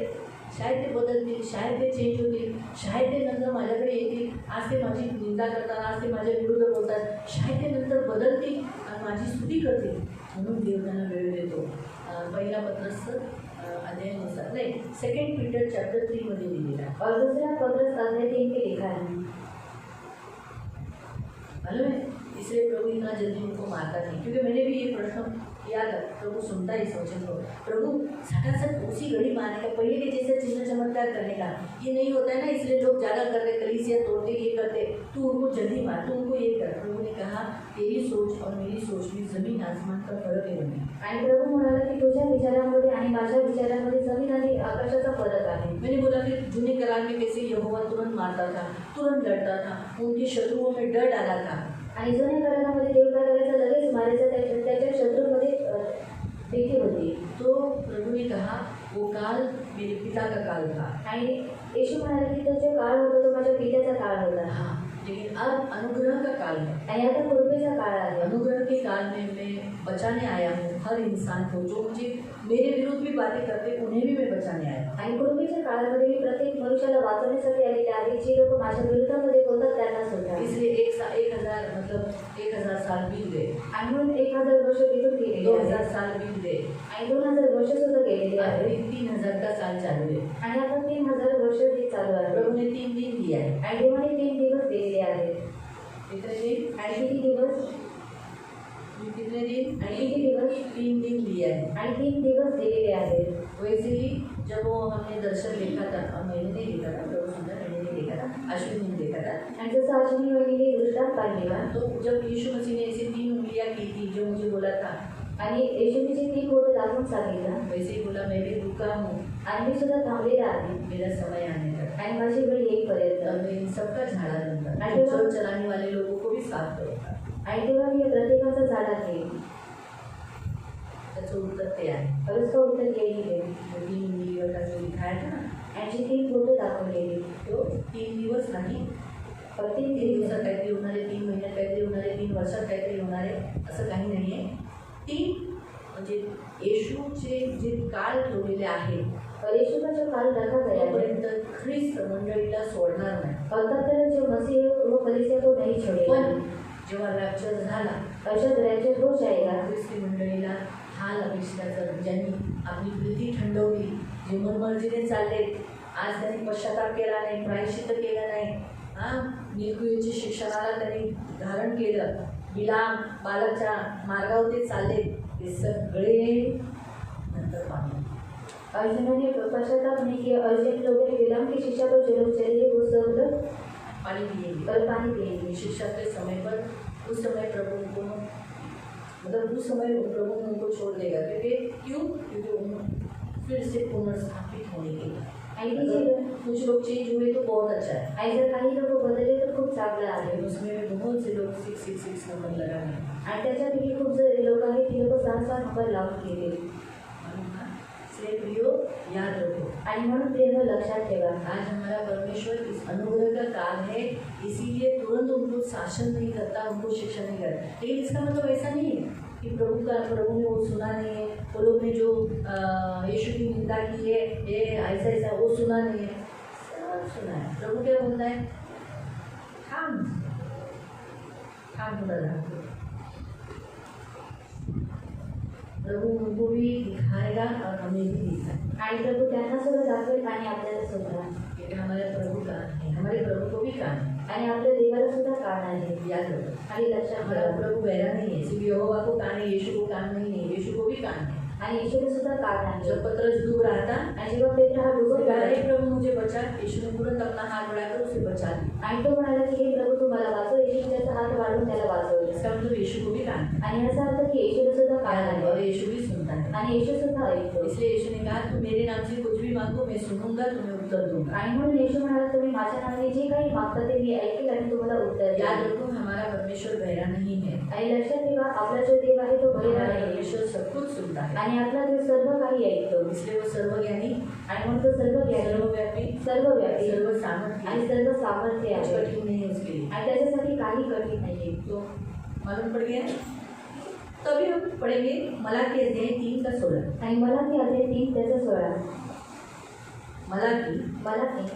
शायद ते बदलतील, शायद ते चेंज होतील, शायद ते नंतर माझ्याकडे येतील. आज ते माझी निंदा करतात, आज ते माझ्या विरुद्ध बोलतात, शायद ते नंतर बदलतील आणि माझी स्तुती करतील. म्हणून देव त्यांना वेळ देतो. पहिला पत्रस अध्यायानुसार नाही, 2 पीटर चॅप्टर 3 मध्ये दिलेला आहे.
और दूसरा पत्रस अध्याय 3 पे लिखा है.
मालूम है, इसलिए प्रभु इतना जल्दी उनको मारता नहीं. क्योंकि मैंने भी ये प्रश्न किया था, प्रभु सुनता है इस वचन को. प्रभु झटाझट उसी घड़ी मारने का, पहले के जैसे चिन्ह चमत्कार करने का ये नहीं होता है ना, इसलिए लोग ज़्यादा कर रहे, कलीसिया तोड़ते, ये करते, तू उनको जल्दी मार, तू उनको ये कर. प्रभु ने कहा तेरी सोच और मेरी सोच में जमीन आसमान का फर्क है बने.
आणि प्रभू म्हणाला की तुझ्या विचारांमध्ये आणि माझ्या विचारांमध्ये जमीन आणि आकाशाचा फरक आहे.
मैंने बोला कि जूने करार में कैसे यहोवा तुरंत मारता था, तुरंत लड़ता था, उनके शत्रुओं में डर डाला था.
आणि जुन्या करारामध्ये
प्रभु ने कहा वो काल मेरे पिता का काल था।
आणि येशू म्हणाले की तो जो काळ होता तो माझ्या पित्याचा काळ होता.
हाँ, लेकिन अब अनुग्रह का काल है।
आणि आता कृपेचा काळ आहे.
अनुग्रह के काल में मैं बचाने आया हूँ हर इंसान को, जो मुझे मेरे विरुद्ध भी बातें करते उन्हें भी मैं बचाने आया हूँ।
आणि कृपेच्या काळामध्ये मी प्रत्येक मनुष्याला वाचवण्यासाठी आलेले आहे. जे लोक माझ्या विरोधामध्ये बोलतात त्यांना सुद्धा.
इसलिए 1000 मतलब 1000 साल बीत गए,
आणि म्हणून 1000 वर्ष बितून गेलेली
2000
आहेत.
साल बीत गए,
आणि 2000 वर्ष सुद्धा गेलेली
और
आहेत.
अभी 3000 का साल चालू है।
आणि आता 3000 वर्ष ते चालू आहे.
प्रभु ने 3 दिन दिया है।
आणि देवाने 3 दिवस दिलेले आहेत.
कितने दिन?
आणि किती दिवस?
कितने दिन?
किती दिवस?
3 दिन दिया है।
आणि 3 दिवस दिलेले आहेत.
वैसे ही जब वो हमने दर्शन देखा था, और मैंने नहीं देखा था, प्रभु सुंदर मैंने नहीं देखा था, अश्विनी ने देखा था।
आणि जसं अश्विनी वहिनीने दृष्टांत पाहिलेला
तो जब यीशु मसीह ने ऐसे 3 उंगलियां की थी, जो मुझे बोला था,
आणि येशूने जे 3 बोटं दाखवून सांगितलं
वैसे ही बोला मैं भी रुका हूँ
आणि मी सुद्धा थांबलेला आहे
मेरा समय आने तक।
आणि माझी वेळ येईपर्यंत.
तब मैं इन सबका झाड़ा दूंगा,
अरे वाह।
चोर चलाने वाले लोगों को भी साफ करूंगा।
आणि तेव्हा मी प्रत्येकाचा झाडा घेईन.
त्याचं उत्तर ते आहे।
और उसका उत्तर यही है.
3 उंगलियों का जो दिखाया था ना,
आणि जी 3 बोटं दाखवलेली
तो 3 दिवस नाही,
फक्त
3
3
दिवसात काहीतरी होणार आहे, 3 महिन्यात काहीतरी होणार आहे, 3 वर्षात काहीतरी होणार आहे, असं काही नाही आहे। 3 म्हणजे येशूचे जे काळ ठेवलेले आहेत
और यीशु का जो काल रखा गया है
तोपर्यंत ख्रिस्त मंडळीला सोडणार नाही।
और तब तक जो मसीह है वो कलीसिया को नहीं छोड़ेगा.
पण जेव्हा रॅप्चर झाला,
और जब रैप्चर हो जाएगा
ख्रिस्ती मंडळीला हाल अपेक्षिताचा, ज्यांनी आपली प्रीती थंडवली, जे मनमर्जीने चालले, आज त्यांनी पश्चाताप केला नाही, प्रायश्चित्त केलं नाही, निर्कुळीच्या शिक्षणाला त्यांनी धारण केलं, बिलाम बालकच्या मार्गावर ते चालले, ते सगळे नंतर पाहू।
और जिन्होंने पश्चाताप नहीं किया और जिन लोगों ने बिलाम की शिक्षा पर जो लोग चले वो सब लोग
पानी पिएंगे,
और पानी पिएंगे.
शिक्षा के समय पर उस समय प्रभु उनको मतलब उस समय प्रभु उनको छोड़ देगा, क्योंकि उन फिर से पुनर्स्थापित होने के लिए।
आणि जे
कुछ लोग चेंज हुए तो बहुत अच्छा है,
आणि जर काही लोक बदलले तर खूप चांगलं आहे.
लेकिन उसमें भी बहुत से लोग 666 नंबर लगाने हैं।
आणि त्याच्यापैकी खूप जर लोक आहेत ती लोक 6 नंबर लावून गेले.
इसलिए प्रियो याद रखो,
आणि म्हणून प्रिय लक्षात ठेवा,
आज हमारा परमेश्वर इस अनुग्रह का काल है, इसीलिए तुरंत उनको शासन नहीं करता, उनको शिक्षा नहीं करता। लेकिन इसका मतलब ऐसा नहीं है कि प्रभु ने वो सुना नहीं है, वो लोग ने जो यीशु की निंदा की है, ये ऐसा ऐसा वो सुना नहीं है, सब सुना है। प्रभु क्या बोलता है? काम थोड़ा रखो। प्रभु उनको भी दिखाएगा और हमें भी दिखाएगा।
आणि प्रभू त्यांना सुद्धा दाखवेल आणि आपल्याला सुद्धा.
क्योंकि हमारे प्रभु का है, हमारे प्रभु को भी काम है।
आणि आपल्या देवाला सुद्धा कान आहे.
याद रखो,
आणि लक्षात
हमारा
ठेवा,
प्रभु बहरा नहीं है, सिर्फ यहोवा को कान है, यीशु को कान नहीं है, यीशु को भी कान है।
आणि येशूला सुद्धा कान आहे.
जब पतरस डूब रहा था,
आणि जेव्हा पेत्र हा डुबत
उसने कहा,
होता
"हे प्रभु मुझे बचा", यीशु ने तुरंत अपना हाथ बढ़ाकर उसे बचा लिया।
आणि तो म्हणाला की हे प्रभू तू मला वाचव. येशूने त्याचा हात वाढवून त्याला वाचवले.
इसका मतलब यीशु को भी कान है,
आणि याचा अर्थ की येशूला सुद्धा कान आहे
और यीशु भी सुनता है।
आणि येशू सुद्धा ऐकतो.
इसलिए यीशु ने कहा, तुम मेरे नाम से कुछ भी मांगो, मैं सुनूंगा, तुम्हें उत्तर दूंगा।
आणि म्हणून येशू म्हणाला तुम्ही माझ्या नावाने जे काही मागता ते मी ऐकेल आणि तुम्हाला उत्तर
याद
देईन.
रखो, हमारा परमेश्वर बहरा नहीं है,
आणि लक्षात ठेवा आपला जो देव आहे तो बहिरा
हमारा
नाही
परमेश्वर सब कुछ सुनता है।
आणि आपला देव सर्व काही ऐकतो.
इसलिए वो सर्वज्ञानी,
आणि म्हणून तो सर्वज्ञानी,
सर्वव्यापी,
सर्वव्यापी
सर्व सामर्थ्य
आणि सर्व सामर्थ्य
कुछ
आहे.
कठिन नहीं है उसके लिए।
आणि त्याच्यासाठी काही कठीण नाही.
तो मालूम पड़ गया। तभी हम पढ़ेंगे मलाकी अध्याय 3 का 16।
आणि मला ती अध्याय 3 त्याचा 16.
मलाकी
मला ती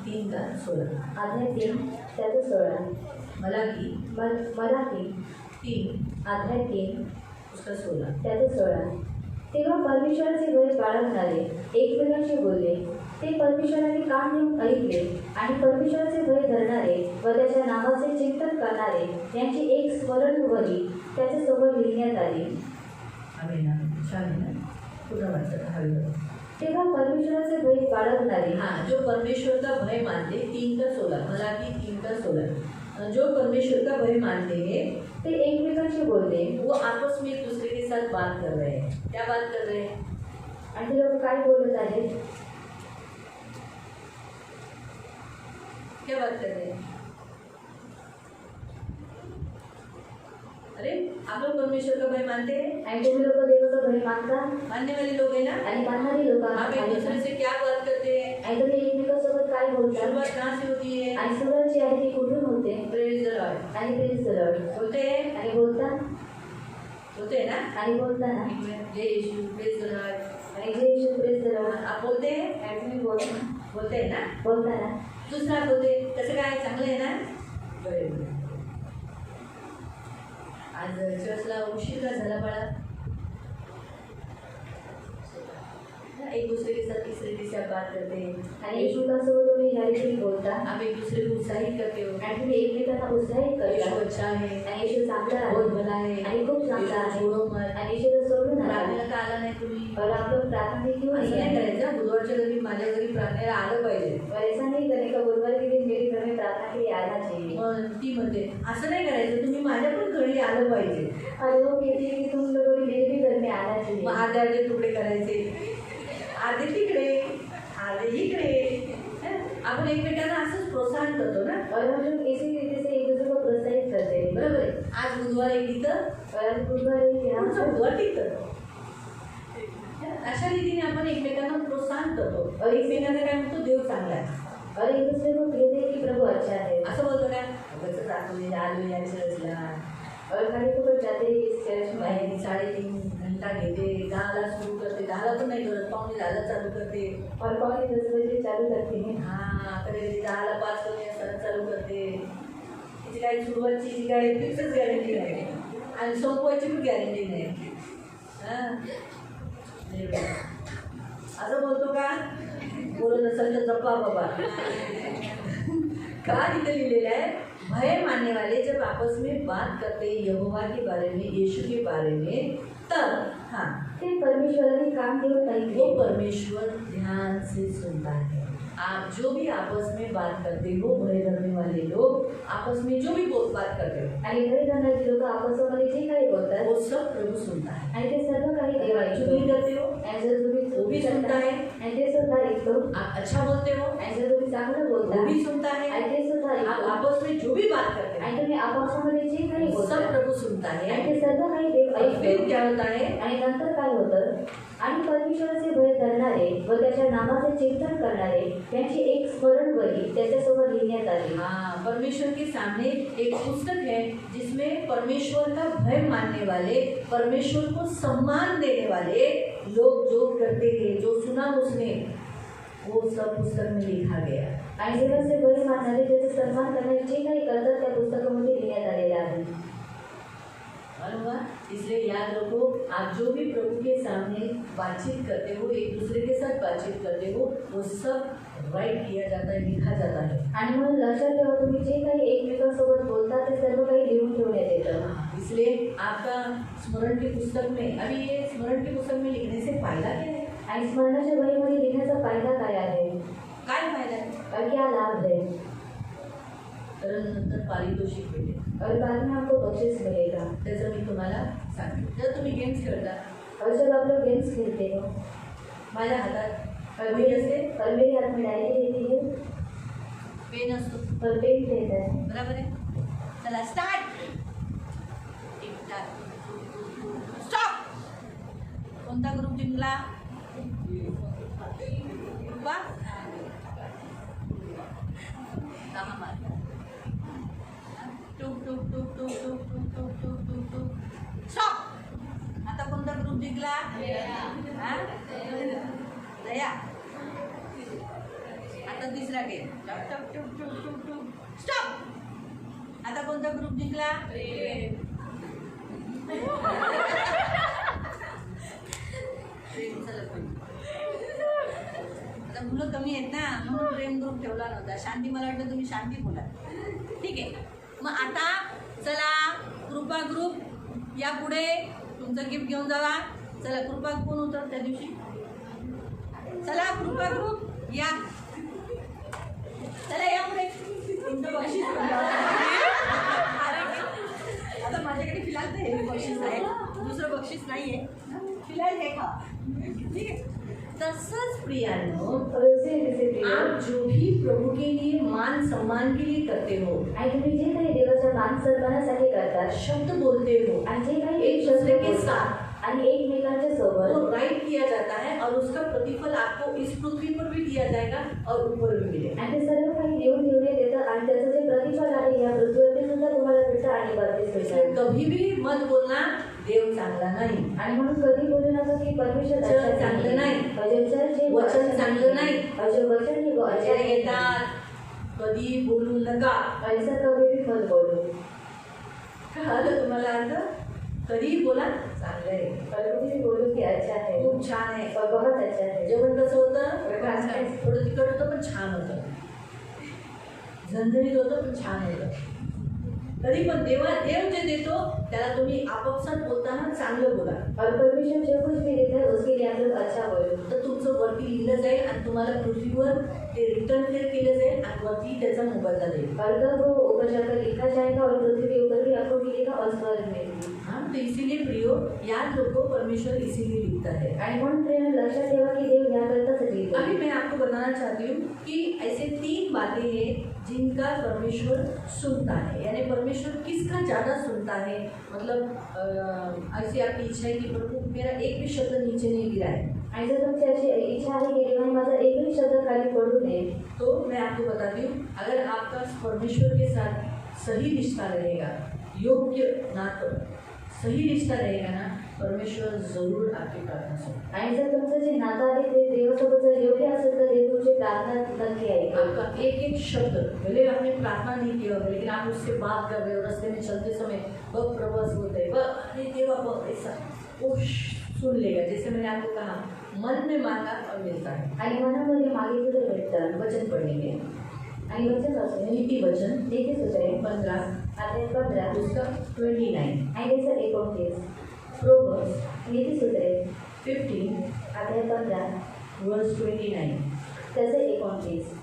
3 का 16।
अध्याय 3 त्याचा 16.
मलाकी
मला ती
3
अध्याय 3
उसका 16।
त्याचे 16. तेव्हा परमेश्वराचे भय बाळगणारे एकमेकांशी बोलले. ते परमेश्वराने कान देऊन ऐकले आणि परमेश्वराचे भय धरणारे व त्याच्या नावाचे चिंतन करणारे यांची एक स्मरणवही त्याच्या समोर लिहिण्यात आली.
आमेन, आमेन। छान आहे ना, पूर्ण वाचत हळूहळू।
तेव्हा परमेश्वराचे भय बाळगणारे,
हाँ, जो परमेश्वर का भय मानते, 3 का 16, मलाकी 3 का 16, जो परमेश्वर का भय मानते हैं
ते एकमेकांशी बोलले.
वो आपस में एक दूसरे के साथ बात कर रहे हैं। क्या बात कर रहे हैं?
आणि ते लोक काय बोलत आहेत?
क्या बात कर रहे हैं? अरे आप लोग परमेश्वर का भय मानते हैं?
आणि तुम्ही लोक देवाचा भय मानता
मानने वाले लोग हैं ना?
आणि मानणारी लोक
आप एक दूसरे से क्या बात करते हैं?
आणि तुम्ही एकमेकांसोबत काय बोलता
शुरुआत कहाँ से होती है?
आणि सुरुवात जी आहे ती कुठून होते
प्रेज द लॉर्ड.
आणि प्रेज द लॉर्ड.
बोलते हैं?
आणि बोलता
बोलते हैं ना?
आणि बोलता ना
जय यीशु, प्रेज द लॉर्ड.
आणि जे येशू प्रेज द लॉर्ड.
आप बोलते हैं?
आणि तुम्ही बोलता
बोलते हैं ना?
बोलता ना.
दुसरा बोलते कसं काय? चांगलं आहे ना? बरोबर. आज चर्चला उशीर का झाला बाळा? एक दूसरे के साथ किस तरीके से आप बात करते हैं
आणि एकमेकांसोबत तुम्ही ह्या रीतीने बोलता
आप एक दूसरे को उत्साहित करते हो.
आणि तुम्ही एकमेकांना उत्साहित
यीशु
करता
अच्छा है,
आणि येशू चांगला
बहुत
आहे
भला है,
आणि खूप चांगला
यीशु
आहे
छोड़ो मत.
आणि येशूला सोडून नका.
प्रार्थनेला का आला नाही तुम्ही?
और आप लोग प्रार्थना क्यों
असं
नहीं
नाही
आए?
करायचं. बुधवारच्या घरी माझ्या घरी प्रार्थनेला आलं पाहिजे.
और ऐसा नहीं करने का बुधवार के दिन मेरे घर में प्रार्थना के लिए आना चाहिए.
मग ती म्हणते असं नाही करायचं, तुम्ही माझ्या पण घरी आलं पाहिजे.
और वो कहती है कि तुम लोगों ने मेरे भी घर में आना चाहिए.
मग अर्धे अर्धे तुकडे करायचे, अर्धे तिकडे अर्धे इकडे. आपण एकमेकांना असंच प्रोत्साहन करतो ना.
और हम लोग इसी रीति से एक दूसरे को प्रोत्साहित करते हैं.
बरोबर आहे. आज बुधवार एक इथं,
और आज बुधवार है यहाँ
पुढचा बुधवार तिथं. अशा रीतीने आपण एकमेकांना प्रोत्साहन करतो. और एकमेकांना काय म्हणतो? देव चांगला आहे.
और एक दूसरे को कहते हैं कि प्रभु अच्छा है.
असं बोलतो का? कसं दाखवले आलो या चर्चला.
और खाली तो जाते हैं इस चर्च में.
बाहेर 3:30 घंटा घेते, 10ला सुरू करते, 10ला पण नाही करत, 9:45 चालू करते.
और 9:45 बजे चालू करते हैं.
हां, कधी 10ला 5 कमी असताना चालू करते. तिची काही सुरुवातची जी काही फिक्सच गॅरंटी नाही आणि संपवायची पण गॅरंटी नाही. हां, असं बोलतो का? बोलत असेल तर जपा बाबा. का इथं लिहिलेलं आहे? भय मानने वाले जब आपस में बात करते हैं यहोवा के बारे में, यीशु के बारे में, तब हाँ
ते परमेश्वराने काम देऊन
वो
ऐकले.
परमेश्वर ध्यान से सुनता है. आप जो भी आपस में बात करते हो, भय करने वाले लोग आपस में जो भी बात करते हो,
आणि घरी जाणारी लोक आपसामध्ये जे काही बोलतात
वो सब प्रभु सुनता है.
आणि ते सर्व काही देव
आप
ऐकतो.
चुप नहीं करते हो,
आणि जर तुम्ही
वो भी सुनता है.
आणि ते सुद्धा ऐकतो.
आप अच्छा बोलते हो,
आणि जर तुम्ही चांगलं
वो
बोलता
भी सुनता है.
आणि ते सुद्धा
आप
ऐकतो.
आपस में जो भी बात करते
आणि तुम्ही आपापसामध्ये जे काही
हो, सब
बोलता
प्रभु सुनता
आणि
है.
ते सर्व काही देव
और फिर
ऐकतो.
क्या होता है?
आणि नंतर काय होतं? आणि परमेश्वराचे भय करणारे व त्याच्या नामाचे चिंतन करणारे त्यांची एक स्मरणवही त्याच्यासोबत लिहिण्यात आली.
हाँ, परमेश्वर के सामने एक पुस्तक है जिसमें परमेश्वर का भय मानने वाले, परमेश्वर को सम्मान देने वाले लोग जो करते थे, जो सुना उसने, वो सब पुस्तक में लिखा गया.
आणि देवाचे भय मानणारे त्याचे सन्मान करणारे जे काही करतात त्या पुस्तकामध्ये लिहिण्यात आलेले आहे.
मालूम हुआ? इसलिए याद रखो, आप जो भी प्रभु के सामने बातचीत करते हो, एक दूसरे के साथ बातचीत करते हो, वो सब राइट किया जाता है, लिखा जाता है.
आणि म्हणून लक्षात ठेवा, तुम्ही जे काही एकमेकांसोबत बोलता ते सर्व काही लिहून ठेवण्यात येतं.
इसलिए आपका स्मरण की पुस्तक में, अभी ये स्मरण की पुस्तक में लिखने से फायदा क्या है?
आणि स्मरणाच्या वहीमध्ये लिहिण्याचा फायदा काय आहे?
काय फायदा आहे?
और क्या लाभ है?
तर नंतर पारितोषिक भेटेल.
और बाद में आपको बक्षीस मिलेगा.
त्याचं मी तुम्हाला सांगते. जर तुम्ही गेम्स खेळता,
और जब आप लोग गेम्स खेलते हो
माझ्या हातात
और
वही असते,
मेरे हाथ में डायरी रहती है
पेन असतो,
और पेन रहता है.
बरोबर आहे. चला स्टार्ट. स्टॉप. कोणता ग्रुप जिंकला? वा, 10 मार्क. टूक टूक टूक टूक टूक टूक टूक टूक टूक टूक. स्टॉप. आता कोणता ग्रुप जिंकला? हा? दया. आता तिसरा गेम. टक टक टूक टूक टूक टूक. स्टॉप. आता कोणता ग्रुप जिंकला? आता मुलं कमी आहेत ना, म्हणून प्रेम ग्रुप ठेवला नव्हता. शांती, मला वाटतं तुम्ही शांती बोला. ठीक आहे. मग आता चला कृपा ग्रुप या पुढे, तुमचं गिफ्ट घेऊन जावा. चला कृपा कोण होतं त्या दिवशी? चला कृपा ग्रुप या. चला या पुढे. तुमचं बक्षीस आता माझ्याकडे फिलहाल तर हे बक्षीस आहे, दुसरं बक्षीस नाही आहे. फिलहाल हे खा. ठीक आहे. तसंच प्रियांनो,
और उसी रीति से
आप जो भी प्रभु के लिए मान सम्मान के लिए करते हो,
आणि तुम्ही जे काही देवाच्या त्यांच्या मान सन्मानासाठी करतात
शब्द बोलते हो
आणि जे काही
एक
शब्द
दूसरे के
बोलतात
साथ
आणि एकमेकांच्या सोबत
वो राइट किया जाता है और उसका प्रतिफल आपको इस पृथ्वी पर भी दिया जाएगा और ऊपर भी मिलेगा।
आणि ते सर्व काही लिहून ठेवण्यात येतं आणि त्याचं जे प्रतिफल आहे या पृथ्वीवरती सुद्धा तुम्हाला भेटतं आणि वरती
इसलिए
सुद्धा।
कभी भी मत बोलना देव चांगला नाही,
आणि म्हणून कधी बोलू नका की परमेश्वर
वचन चांगलं नाही, वचन चांगलं नाही,
अजय वचन ही
अडचणी येतात, कधी बोलू नका।
ऐसा कभी भी मत बोलो।
कळलं तुम्हाला अर्थ? कधी बोला चांगलं आहे,
कभी भी बोलो की अच्छा है,
खूप छान आहे,
और बहुत अच्छा है।
जेवण कसं होतं? थोडं तिखट होतं पण छान होतं, झणझणीत होतं पण छान होतं। कधी पण देव जे देतो त्याला तुम्ही आपापसात बोलताना चांगलं बोला।
और परमेश्वर जो कुछ भी देता है उसके लिए आप लोग अच्छा बोलो।
तर तुमचं वरती लिहिलं जाईल आणि तुम्हाला पृथ्वीवर ते रिटर्न फेअर केलं जाईल आणि वरती त्याचा मोबदला देईल।
और तब वो ऊपर जाकर लिखा जाएगा और पृथ्वी के ऊपर भी आपको मिलेगा और स्वर्ग में भी।
हाँ, तो इसीलिए प्रियो याद रखो परमेश्वर इसीलिए लिखता है।
आणि म्हणून प्रिय लक्षात ठेवा की देव याकरताच लिहितो।
अभी मैं आपको बताना चाहती हूँ कि ऐसे 3 बातें हैं जिनका परमेश्वर सुनता है, यानी परमेश्वर किसका ज़्यादा सुनता है। मतलब ऐसी आपकी इच्छा है कि प्रभु मेरा एक भी शब्द नीचे नहीं गिरा है,
आणि जर तुमची अशी इच्छा आहे की देवाने माझा एकही शब्द खाली पडू नये,
तो मैं आपको बताती हूँ अगर आपका परमेश्वर के साथ सही रिश्ता रहेगा, योग्य नातं सही रिश्ता रहेगा ना, परमेश्वर जरूर आपकी प्रार्थना सुनेगा।
आणि जर तुमचं जे नातं आहे ते देवासोबत जर योग्य असेल तर देव तुमची प्रार्थना नक्की ऐकेल।
आपका एक एक शब्द, भले आपने प्रार्थना नहीं किया होगा लेकिन आप उससे बात कर रहे हो, रास्ते में चलते समय वह प्रभु बोलते हैं, वह अरे देवा वह ऐसा, वो सुन लेगा। जैसे मैंने आपको कहा मन में मांगा और मिलता है।
आणि मनामध्ये मागितलं तर भेटतं।
वचन पढ़ेंगे,
आणि वचन वाचून
नीति वचन
नीतिसूत्रे
15
अध्याय 15
पुस्तक 29,
आणि त्याचं 29
प्रोवर्ब्स
नीतिसूत्रे
15
अध्याय 15
वर्स 29।
त्याचं 29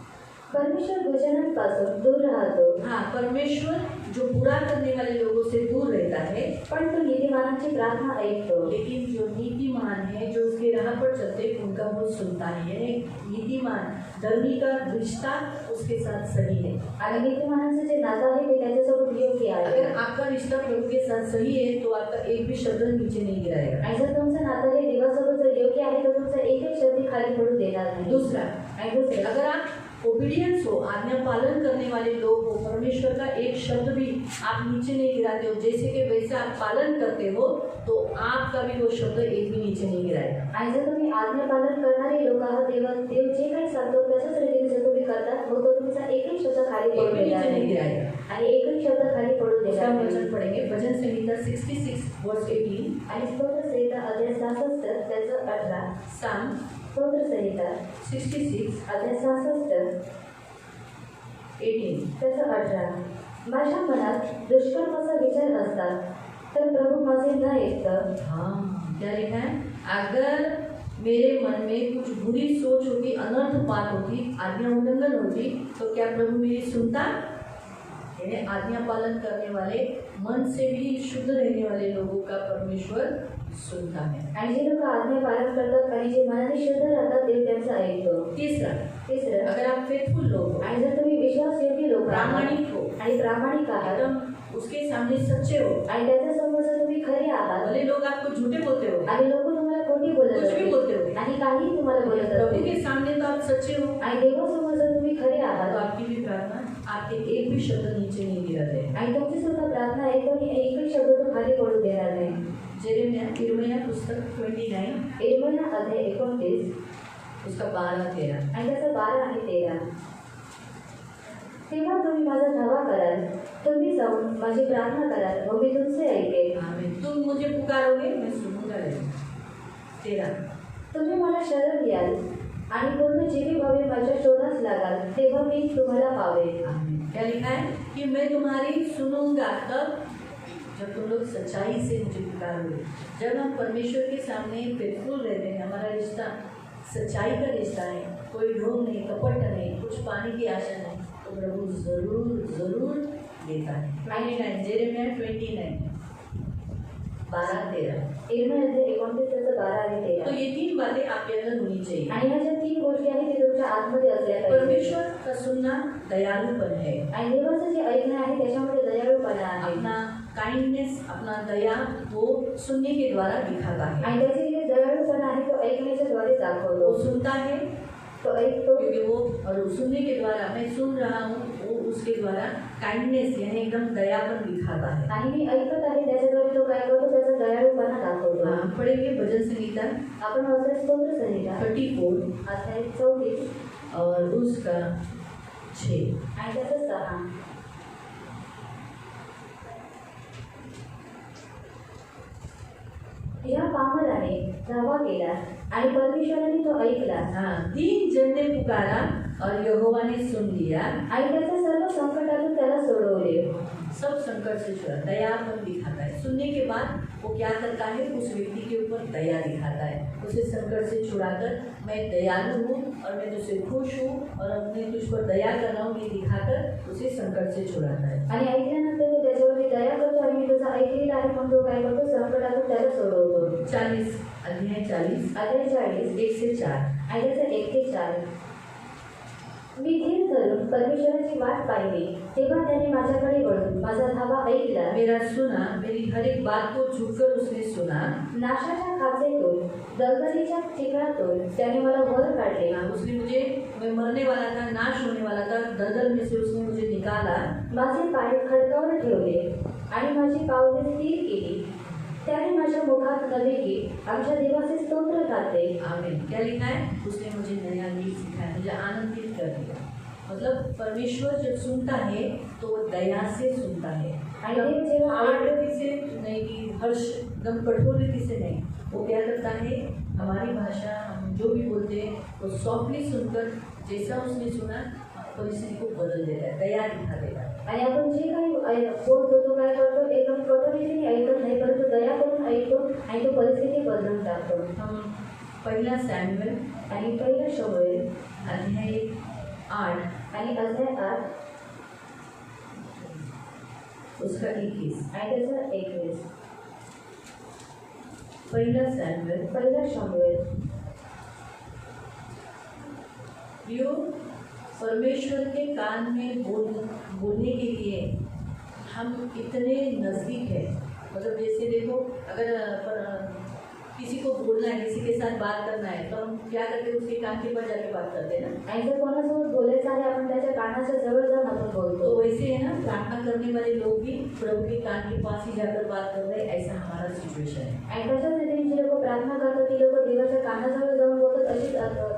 परमेश्वर भजनांपासून दूर राहतो,
हाँ, परमेश्वर जो बुरा करने वाले लोगों से दूर रहता है,
पण तो नीतिमानांची प्रार्थना ऐकतो।
लेकिन जो नीतिमान है जो उसके राह पर चलते उनका वो सुनता है। यानी नीतिमान धर्मी का रिश्ता उसके साथ सही है।
आणि नीतिमानांचं जे नातं आहे ते त्याच्यासोबत योग्य आहे।
अगर आपका रिश्ता प्रभु के साथ सही है तो आपका एक भी शब्द नीचे नहीं गिराएगा।
आणि जर तुमचं नातं हे देवासोबत जर योग्य आहे तर तुमचा एकही शब्द खाली पडू देणार नाही।
दूसरा,
आणि दुसरं,
अगर आप ओबीडियंस हो, आज्ञा पालन करने वाले लोग हो, परमेश्वर का एक शब्द भी आप नीचे नहीं गिराते हो, जैसे कि वैसे आप पालन करते हो, तो आपका भी वो शब्द एक भी नीचे नहीं गिराएगा।
आणि जर तुम्ही आज्ञा पालन करणारे लोक आहात, देव जे काही सांगतो त्याच्याच रीतीने जर तुम्ही करतात मग तो तुमचा एकही शब्द खाली
एक
पडू
भी
देणार
नीचे नहीं
नाही
गिराएगा।
आणि एकही शब्द खाली पडू
उसका
देणार नाही।
वचन पढ़ेंगे भजन संहिता 66 वर्स 18,
आणि स्तोत्र संहिता अध्याय 66 त्याचं 18
साम
स्तोत्र संहिता
66
अध्याय 66
18।
त्याचं 18 माझ्या मनात दुष्कर्माचा विचार असतात तर प्रभु माझे न ऐकतं।
हाँ, क्या लिखा है? अगर मेरे मन में कुछ बुरी सोच होती, अनर्थ बात होती, आज्ञा उल्लंघन होती, तो क्या प्रभु मेरी सुनता? यानी आज्ञा पालन करने वाले, मन से भी शुद्ध रहने वाले लोगों का परमेश्वर सुनता है।
आणि जे लोक आज्ञा पालन करतात आणि जे मनाने शुद्ध राहतात देव त्यांचं ऐकतो।
तीसरा,
तिसरं,
अगर आप फेथफुल लोग हो,
आणि जर तुम्ही विश्वासयोग्य लोक आहात
प्रामाणिक हो,
आणि प्रामाणिक आहात
एकदम उसके सामने सच्चे हो,
आणि त्याच्यासमोर जर तुम्ही खरे आहात
भले लोग आपको झूठे बोलते हो,
आणि लोक तुम्हाला खोटी बोलत
कुछ भी
असतील
बोलते हो,
आणि काही तुम्हाला बोलत
प्रभु
असतील
के सामने तो आप सच्चे हो,
आणि देवासमोर जर तुम्ही खरे
तो
आहात
आपकी भी प्रार्थना, आपके एक भी शब्द नीचे नहीं गिराते।
आणि तुमची सुद्धा प्रार्थना ऐकून एकही शब्द तो खाली पडू देणार नाही।
यिर्मयाह पुस्तक 29
यिर्मयाह अध्याय 29
उसका 12-13।
आणि त्याचं 12 आणि 13 तेव्हा तुम्ही माझा धावा कराल, तुम्ही जाऊन माझी प्रार्थना कराल व मी तुमचे ऐकेन।
आमीन। तुम मुझे पुकारोगे मैं सुनूंगा। 13
तुम्ही मला शरण द्याल आणि पूर्ण जीवी भावे माझ्या शोधास लागाल तेव्हा मी तुम्हाला पावेन।
आमीन। क्या लिखा है कि मैं तुम्हारी सुनूंगा तब जब तुम लोग सच्चाई से मुझे पुकारोगे। जब हम परमेश्वर के सामने फेथफुल रहते हैं, हमारा रिश्ता सच्चाई का रिश्ता है, कोई ढोंग नहीं, कपट नहीं, कुछ पाने की आशा नहीं, तो प्रभु जरूर जरूर देता है। 29 यिर्मयाह 29 12-13।
इरमिया अध्याय 29 त्याचं 12 आणि 13.
तो ये 3 बातें आपके अंदर होनी चाहिए।
आणि ह्या ज्या 3 गोष्टी आहेत ते तुमच्या आतमध्ये असल्या पाहिजे.
परमेश्वर का सुनना दयालुपन है।
आणि देवाचं जे ऐकणं आहे त्याच्यामध्ये दयाळूपणा आहे.
अपना काइंडनेस, अपना दया वो सुनने के द्वारा दिखाता है।
आणि त्याचे जे दयाळूपणा आहे तो ऐकण्याच्या द्वारे दाखवतो.
वो सुनता है
तो ऐकतो
क्योंकि वो, और सुनने के द्वारा मैं सुन रहा हूँ, वो उसके द्वारा काइंडनेस यानी एकदम दयापन दिखाता है।
आणि मी ऐकत आहे त्याच्याद्वारे तो काय करतो त्याचा दयाळूपणा दाखवतो.
हम पढ़ेंगे भजन संहिता
आपण वाचले स्तोत्र संहिता
34
अध्याय 34
और उसका 6।
आणि त्याचं 6. या पामराने धावा केला आणि परमेश्वराने तो ऐकला.
हाँ, 3 जन ने पुकारा और यहोवा ने सुन लिया।
आणि त्याच्या सर्व संकटातून त्याला सोडवले.
सब संकट से छुड़ा, दयापन दिखाता है। सुनने के बाद वो क्या करता है, उस व्यक्ति के ऊपर दया दिखाता है। उसे संकट से छुड़ाकर मैं दयालु हूँ और मैं तुझसे खुश हूँ और मैं तुझ पर दया कर रहा हूँ, ये दिखाकर उसे संकट से छुड़ाता है।
आणि ऐकल्यानंतर तो त्याच्यावरती दया करतो आणि मी तुझा ऐकलेला आहे पण तो काय करतो संकटातून त्याला सोडवतो.
40 अध्याय 40
अध्याय 40
1 से 4।
आणि त्याचं 1 ते 4. मी धीर धरून परमेश्वराची वाट पाहिली तेव्हा त्याने माझ्याकडे वळून माझा धावा ऐकला.
मेरा सुना, मेरी हर एक बात को झुककर उसने सुना।
नाशाच्या खाचेतून दलदलीच्या चिखलातून त्याने मला वर काढले.
उसने मुझे, मैं मरने वाला था, नाश होने वाला था, दलदल में से उसने मुझे निकाला।
माझे पाय खडकावर ठेवले आणि माझी पावले स्थिर केली. त्याने माझ्या मुखात नवे गीत आमच्या देवाचे स्तोत्र गाते.
आमीन। क्या लिखा है, उसने मुझे नया गीत सिखाया, मुझे आनंदित कर दिया। मतलब परमेश्वर जब सुनता है तो वो दया से सुनता है,
आणि देव जेव्हा
आर्द्रता से नहीं कि हर्ष एकदम कठोरता से नहीं। वो क्या करता है, हमारी भाषा हम जो भी बोलते हैं वो सॉफ्टली सुनकर जैसा उसने सुना परिस्थिति को बदल देता है, दया दिखा देता है।
आणि आपण जे काही बोलतो तो काय करतो एकदम कठोरतेने ऐकत नाही परंतु दया करून ऐकतो आणि तो परिस्थिती बदलून टाकतो.
हम 1 सैमुएल
आणि पहिला शमूएल
अध्याय 8
आणि अध्याय 8
उसका 21
आणि त्याचं 21.
1 सैमुएल।
पहिला शमूएल.
यो परमेश्वर के कान में बोलने के लिए हम इतने नज़दीक है। मतलब जैसे देखो, अगर किसी को बोलना है, किसी के साथ बात करना है, तो हम क्या करते हैं, उसके कान के पास जाके बात करते हैं ना।
आणि जर कोणासोबत बोलायचं आहे आपण त्याच्या कानाच्या जवळ जाऊन आपण बोलतो.
तो वैसे है ना, प्रार्थना करने वाले लोग भी प्रभु के कान के पास ही जाकर बात कर रहे हैं, ऐसा हमारा सिचुएशन है।
आणि तशाच रीतीने जे लोक प्रार्थना करतात ती लोक देवाच्या कानाजवळ जाऊन बोलतात अशीच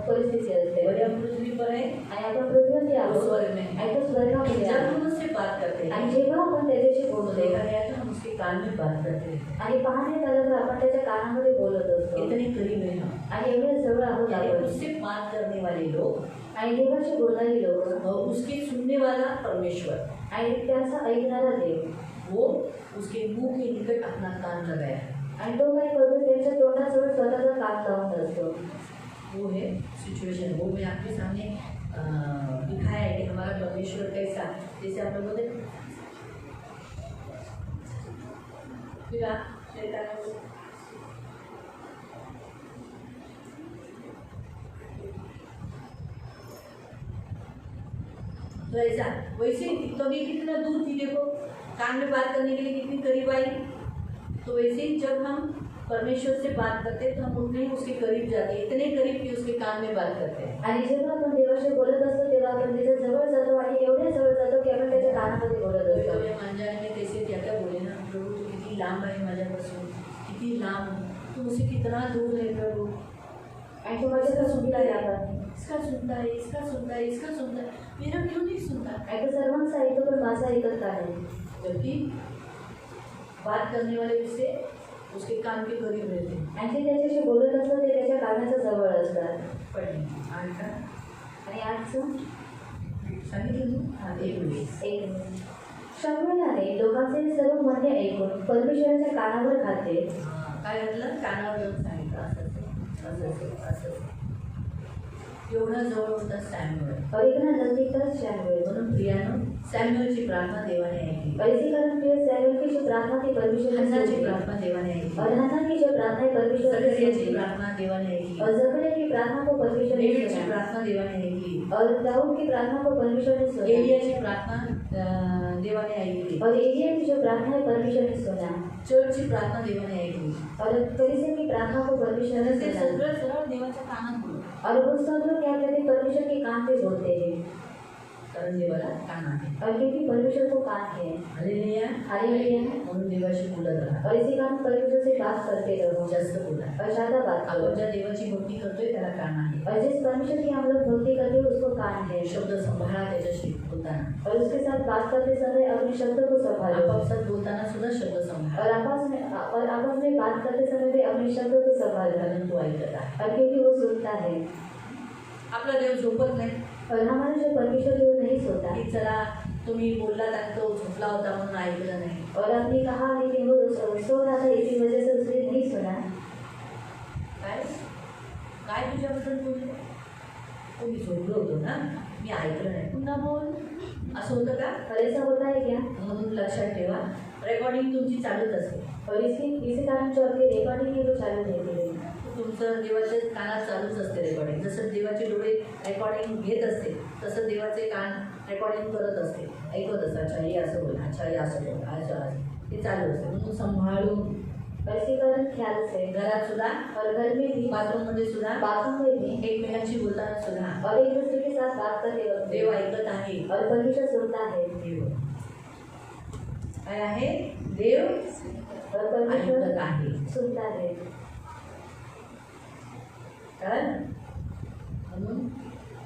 परिस्थिती असते.
और हम पृथ्वी पर है,
आणि आपण पृथ्वीवरती आहोत
स्वर्ग में
आणि तो स्वर्गामध्ये
जब
आहे.
हम उससे बात करते हैं,
आणि जेव्हा आपण त्याच्याशी
तो
बोलतो
देखा गया तो हम उसके कान में बात करते हैं।
आणि पाहण्यात आलं तर आपण त्याच्या कानामध्ये बोलत असतो.
इतने करीब है हम,
आणि एवढे जवळ आहोत
यानी
आपण.
उससे बात करने वाले लोग
आणि देवाशी बोलणारी लोक
और उसके सुनने वाला परमेश्वर,
आणि त्यांचा ऐकणारा देव
वो उसके मुंह के निकट अपना कान लगाया है।
आणि तो काय करतो त्यांच्या तोंडाजवळ स्वतःचा कान लावून असतो.
वो है सिचुएशन। वो मैं आपके सामने दिखाया है कि हमारा परमेश्वर कैसा, जैसे आप लोग बोलते फिर आप शैतान को तो ऐसा, वैसे कभी कितना दूर थी, देखो कान में बात करने के लिए कितनी करीब आई। तो वैसे ही जब हम परमेश्वर से बात करते हैं तो हम उतने ही उसके करीब जाते हैं, इतने करीब कि उसके कान में बात करते हैं।
आणि जेव्हा आपण देवाशी बोलत असतो तेव्हा आपण त्याच्या जवळ जातो आणि एवढे जवळ जातो की आपण त्याच्या कानामध्ये बोलत
कभी
असतो.
कभी मांजाने में कैसे क्या क्या बोले ना, प्रभु तू कितनी लांब आहे माझ्यापासून, किती लांब, तू मुझसे कितना दूर है प्रभु।
आणि तो माझ्याकडे सुनता येतात.
इसका सुनता है, इसका सुनता है, इसका सुनता है, मेरा क्यों नहीं सुनता।
आणि तो सर्वांचा ऐकतो पण माझा ऐकत नाही.
जबकि बात करने वाले उससे उसके कान के करीब रहते हैं।
आणि ते त्याच्याशी बोलत असतात ते त्याच्या कानाच्या जवळ असतात.
पढ़ें आज का
आणि आजचं
सांगितलं ना, हाँ 1
शमूएलाने लोकांचे सर्व म्हणणे ऐकून परमेश्वराच्या कानावर घातले.
काय घातलं, कानावर जाऊन सांगितलं असं एवढा जवळ होता सॅम्युएल.
और इतना नजदीक था शमूएल.
म्हणून प्रियानो, सॅम्युअलची प्रार्थना देवाने ऐकली.
और इसी कारण प्रिय सैमुअल की जो प्रार्थना थी परमेश्वर ने
हन्नाची
सुनी.
प्रार्थना देवाने ऐकली.
और हन्ना की जो प्रार्थना है परमेश्वर ने
जकरियाची
सुनी.
प्रार्थना देवाने ऐकली.
और जकरिया की प्रार्थना को परमेश्वर ने
डेविडची
सुना.
प्रार्थना देवाने ऐकली.
और दाऊद की प्रार्थना को परमेश्वर ने सुना.
एलियाची प्रार्थना देवाने ऐकली.
और एलिया की जो प्रार्थना है परमेश्वर ने सुना.
चर्चची प्रार्थना देवाने ऐकली.
और फरीसियों की प्रार्थना को परमेश्वर ने
ते
सुना.
सगळं सरळ देवाच्या कानात बोलत.
और वो सब लोग क्या कहते हैं परमेश्वर के कान पे बोलते हैं.
कारण देवाला कान आहे.
और क्योंकि परमेश्वर को कान है.
हालेलुया.
हालेलुया.
म्हणून देवाशी बोलत राहा.
और इसी कारण परमेश्वर से बात करते रहो.
जास्त बोला.
और ज्यादा बात करो.
आपण ज्या देवाची भक्ती करतोय त्याला कान आहे.
और जिस परमेश्वर की हम लोग भक्ति करते हैं उसको कान है.
शब्द सांभाळा त्याच्याशी बोलताना.
और उसके साथ बात करते समय अपने शब्दों को संभालो.
आपापसात बोलताना सुद्धा शब्द सांभाळा.
और आपस में बात करते समय भी अपने शब्दों को संभालो.
कारण तो ऐकत आहे.
और क्योंकि वो सुनता है.
आपला देव झोपत नाही.
और हमारा जो परमेश्वर है वो नहीं सोता.
की चला तुम्ही बोललात आणि तो झोपला होता म्हणून ऐकलं नाही.
और आपने कहा लेकिन वो सो रहा था इसी वजह से उसने नहीं सुना.
काय काय तुझ्याबद्दल बोलले? तो मी झोपलो होतो ना, मी ऐकलं नाही, पुन्हा बोल. असं होतं का?
और ऐसा होता है क्या?
म्हणून लक्षात ठेवा, रेकॉर्डिंग तुमची चालूच असते.
और इसी कारण जो आपकी रिकॉर्डिंग है वो चालू रहती है.
तुमचं देवाच्या कानात चालूच असते रेकॉर्डिंग. जसं देवाचे डोळे रेकॉर्डिंग घेत असते तसं देवाचे कान रेकॉर्डिंग करत असते, ऐकत असतं. अच्छा हे असं बोल, अच्छा हे असं बोल, अच्छा ते चालू असते. म्हणून सांभाळून.
इसी कारण ख्याल से.
घरात सुद्धा,
और घर में भी,
बाथरूममध्ये सुद्धा,
बाथरूम में भी,
एकमेकांशी बोलताना सुद्धा
और एक दूसरे के साथ बात करते वक्त
देव ऐकत आहे.
और परमेश्वर सुनता है.
देव काय आहे? देव
और परमेश्वर
ऐकत आहे.
सुनता है.
कारण म्हणून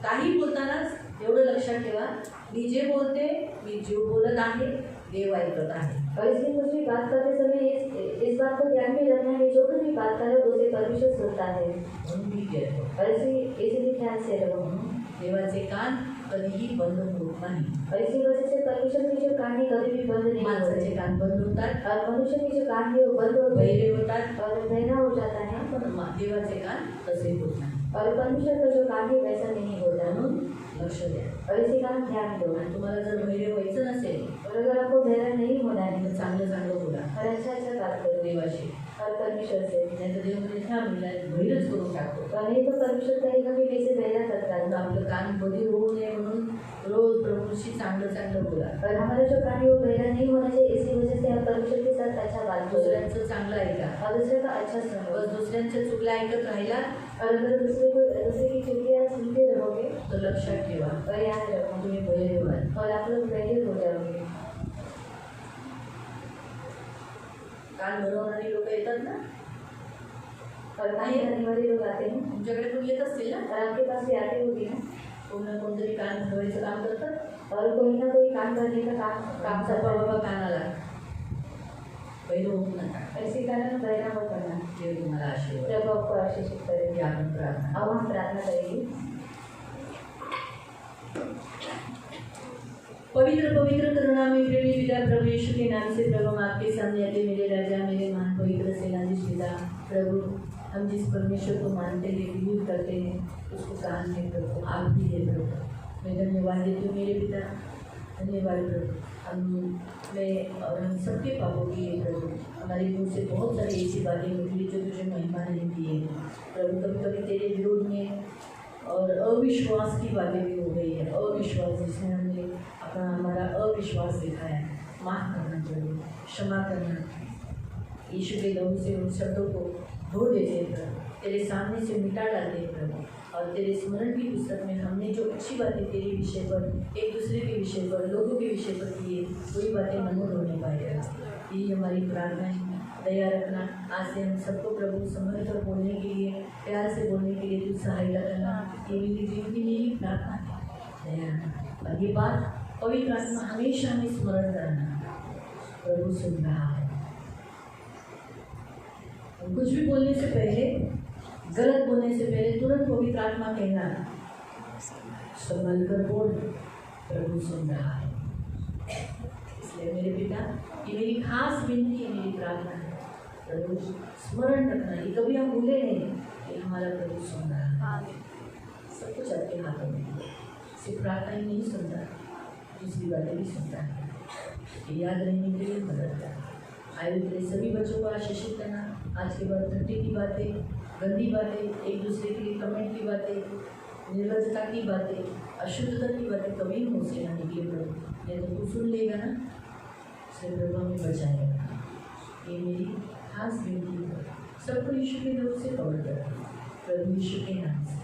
काही बोलतानाच एवढं लक्षात ठेवा, मी जे बोलते, मी जो बोलत आहे, देव ऐकत आहे.
और इसलिए कुछ भी बात करते समय इस बात को ध्यान में रखना है जो कुछ भी बात करे उसे परमेश्वर सुनता है.
म्हणून मी कहतो,
और इसीलिए ध्यान से रहो.
म्हणून देवाचे कान कधीही बंद होत नाही.
और इसी वजह से परमेश्वर की जो कान है कभी भी बंद नहीं
माणसाचे
होते.
कान बंद होतात,
और मनुष्य की जो कान है वो बंद होते
बहिरे होतात,
और बहरा हो जाता है.
पण देवाचे कान तसे होत नाही.
और परमेश्वर का जो कान है वैसा नहीं होता.
म्हणून लक्ष द्या.
और इसी कारण ध्यान दो.
आणि तुम्हाला जर बहिरे व्हायचं नसेल
और अगर आपको बहरा नहीं होना है
तर चांगलं चांगलं बोला
और अच्छा बात करो
देवाशी.
और परमेश्वर से.
नाही तर देव म्हणजे ह्या मुलाला बहिरच करून टाकतो.
और नहीं तो परमेश्वर कहेगा कि कैसे बहरा करता है.
तर आपलं कान बधीर होऊ नये म्हणून रोज प्रभूशी चांगलं चांगलं बोला.
और हमारा जो कान है वो बहरा नहीं होना चाहिए. इसी वजह से आप परमेश्वर के साथ अच्छा बात करो
दुसऱ्यांचं चांगलं ऐका.
और दूसरे का अच्छा सुनो.
बस दुसऱ्यांच्या चुकल्या ऐकत राहिला
और अगर दूसरे की चुगलियाँ सुनते रहोगे
तर लक्षात ठेवा,
और याद रखो
तुम्ही बहिरे व्हाल.
और आप लोग बहरे हो जाओगे.
कान भरवणारी लोक येतात ना,
और कान करने वाले लोग आते हैं
तुमच्याकडे पण येत असतील ना.
और आपके पास भी आते होंगे ना.
कोण ना कोणतरी कान भरवायचं काम करतात.
और कोई ना कोई काम करने का काम
करता
करता है.
बाबा कानाला बहिर होऊ नका.
इसी कारण बहरा मत करना.
देव तुम्हाला आशीर्वाद.
प्रभु आपको आशीषित करेंगे.
आपण प्रार्थना.
अब हम प्रार्थना करेंगे.
पवित्र पवित्र करुणामय प्रेमी पिता प्रभु यीशु के नाम से प्रभु हम आपके सामने आते मेरे राजा मेरे महान पवित्र सेनाधीश पिता प्रभु, हम जिस परमेश्वर को मानते हैं बिलीव करते हैं उसको कान है प्रभु, आप भी है प्रभु. मैं धन्यवाद देती हूँ मेरे पिता, धन्यवाद प्रभु. मैं और हम सबके पापों की है प्रभु. हमारे मुँह से बहुत सारी ऐसी बातें निकली जो तुझे महिमा नहीं दी है प्रभु. कभी कभी तेरे विरोध में और अविश्वास की बातें भी हो गई है. अविश्वास जिसमें हमने अपना हमारा अविश्वास दिखाया, माफ़ करना प्रभु, क्षमा करना. यीशु के लहू से उन शब्दों को धो देते हैं प्रभु, तेरे सामने से मिटा डालते हैं प्रभु. और तेरे स्मरण की पुस्तक में हमने जो अच्छी बातें तेरे विषय पर, एक दूसरे के विषय पर, लोगों के विषय पर किए, वही बातें नमूद होने पाएगा. यही हमारी प्रार्थना है. दया रखना. आज से हम सबको प्रभु संभल कर बोलने के लिए, प्यार से बोलने के लिए तू सहायता करना. ये मेरी जिंदगी में ही प्रार्थना है. दया रखना. और ये बात पवित्र आत्मा हमेशा हमें स्मरण करना. प्रभु सुन रहा है. हम कुछ भी बोलने से पहले, गलत बोलने से पहले तुरंत पवित्र आत्मा कहना, संभल कर बोल, प्रभु सुन रहा है. इसलिए मेरे पिता, ये मेरी खास विनती है, मेरी प्रार्थना है. प्रभु स्मरण रखना, ये कभी हम भूले नहीं कि हमारा प्रभु सुन रहा है. सब कुछ आपके हाथों में. सिर्फ प्रार्थना ही नहीं सुनता, दूसरी बातें भी सुनता है, ये याद रहने के लिए मदद करता है। आए हुए सभी बच्चों को आशीषित करना। आज के बाद धरती की बातें, गंदी बातें, एक दूसरे के लिए कमेंट की बातें, निर्लजता की बातें, अशुद्धता की बातें कभी मुँह से ना निकले पड़े, नहीं तो तू सुन लेगा ना, उससे प्रभु हमें बचाएगा। ये मेरी खास विनती है। सबको यीशु के नाम से कवर कर, प्रभु यीशु के नाम से।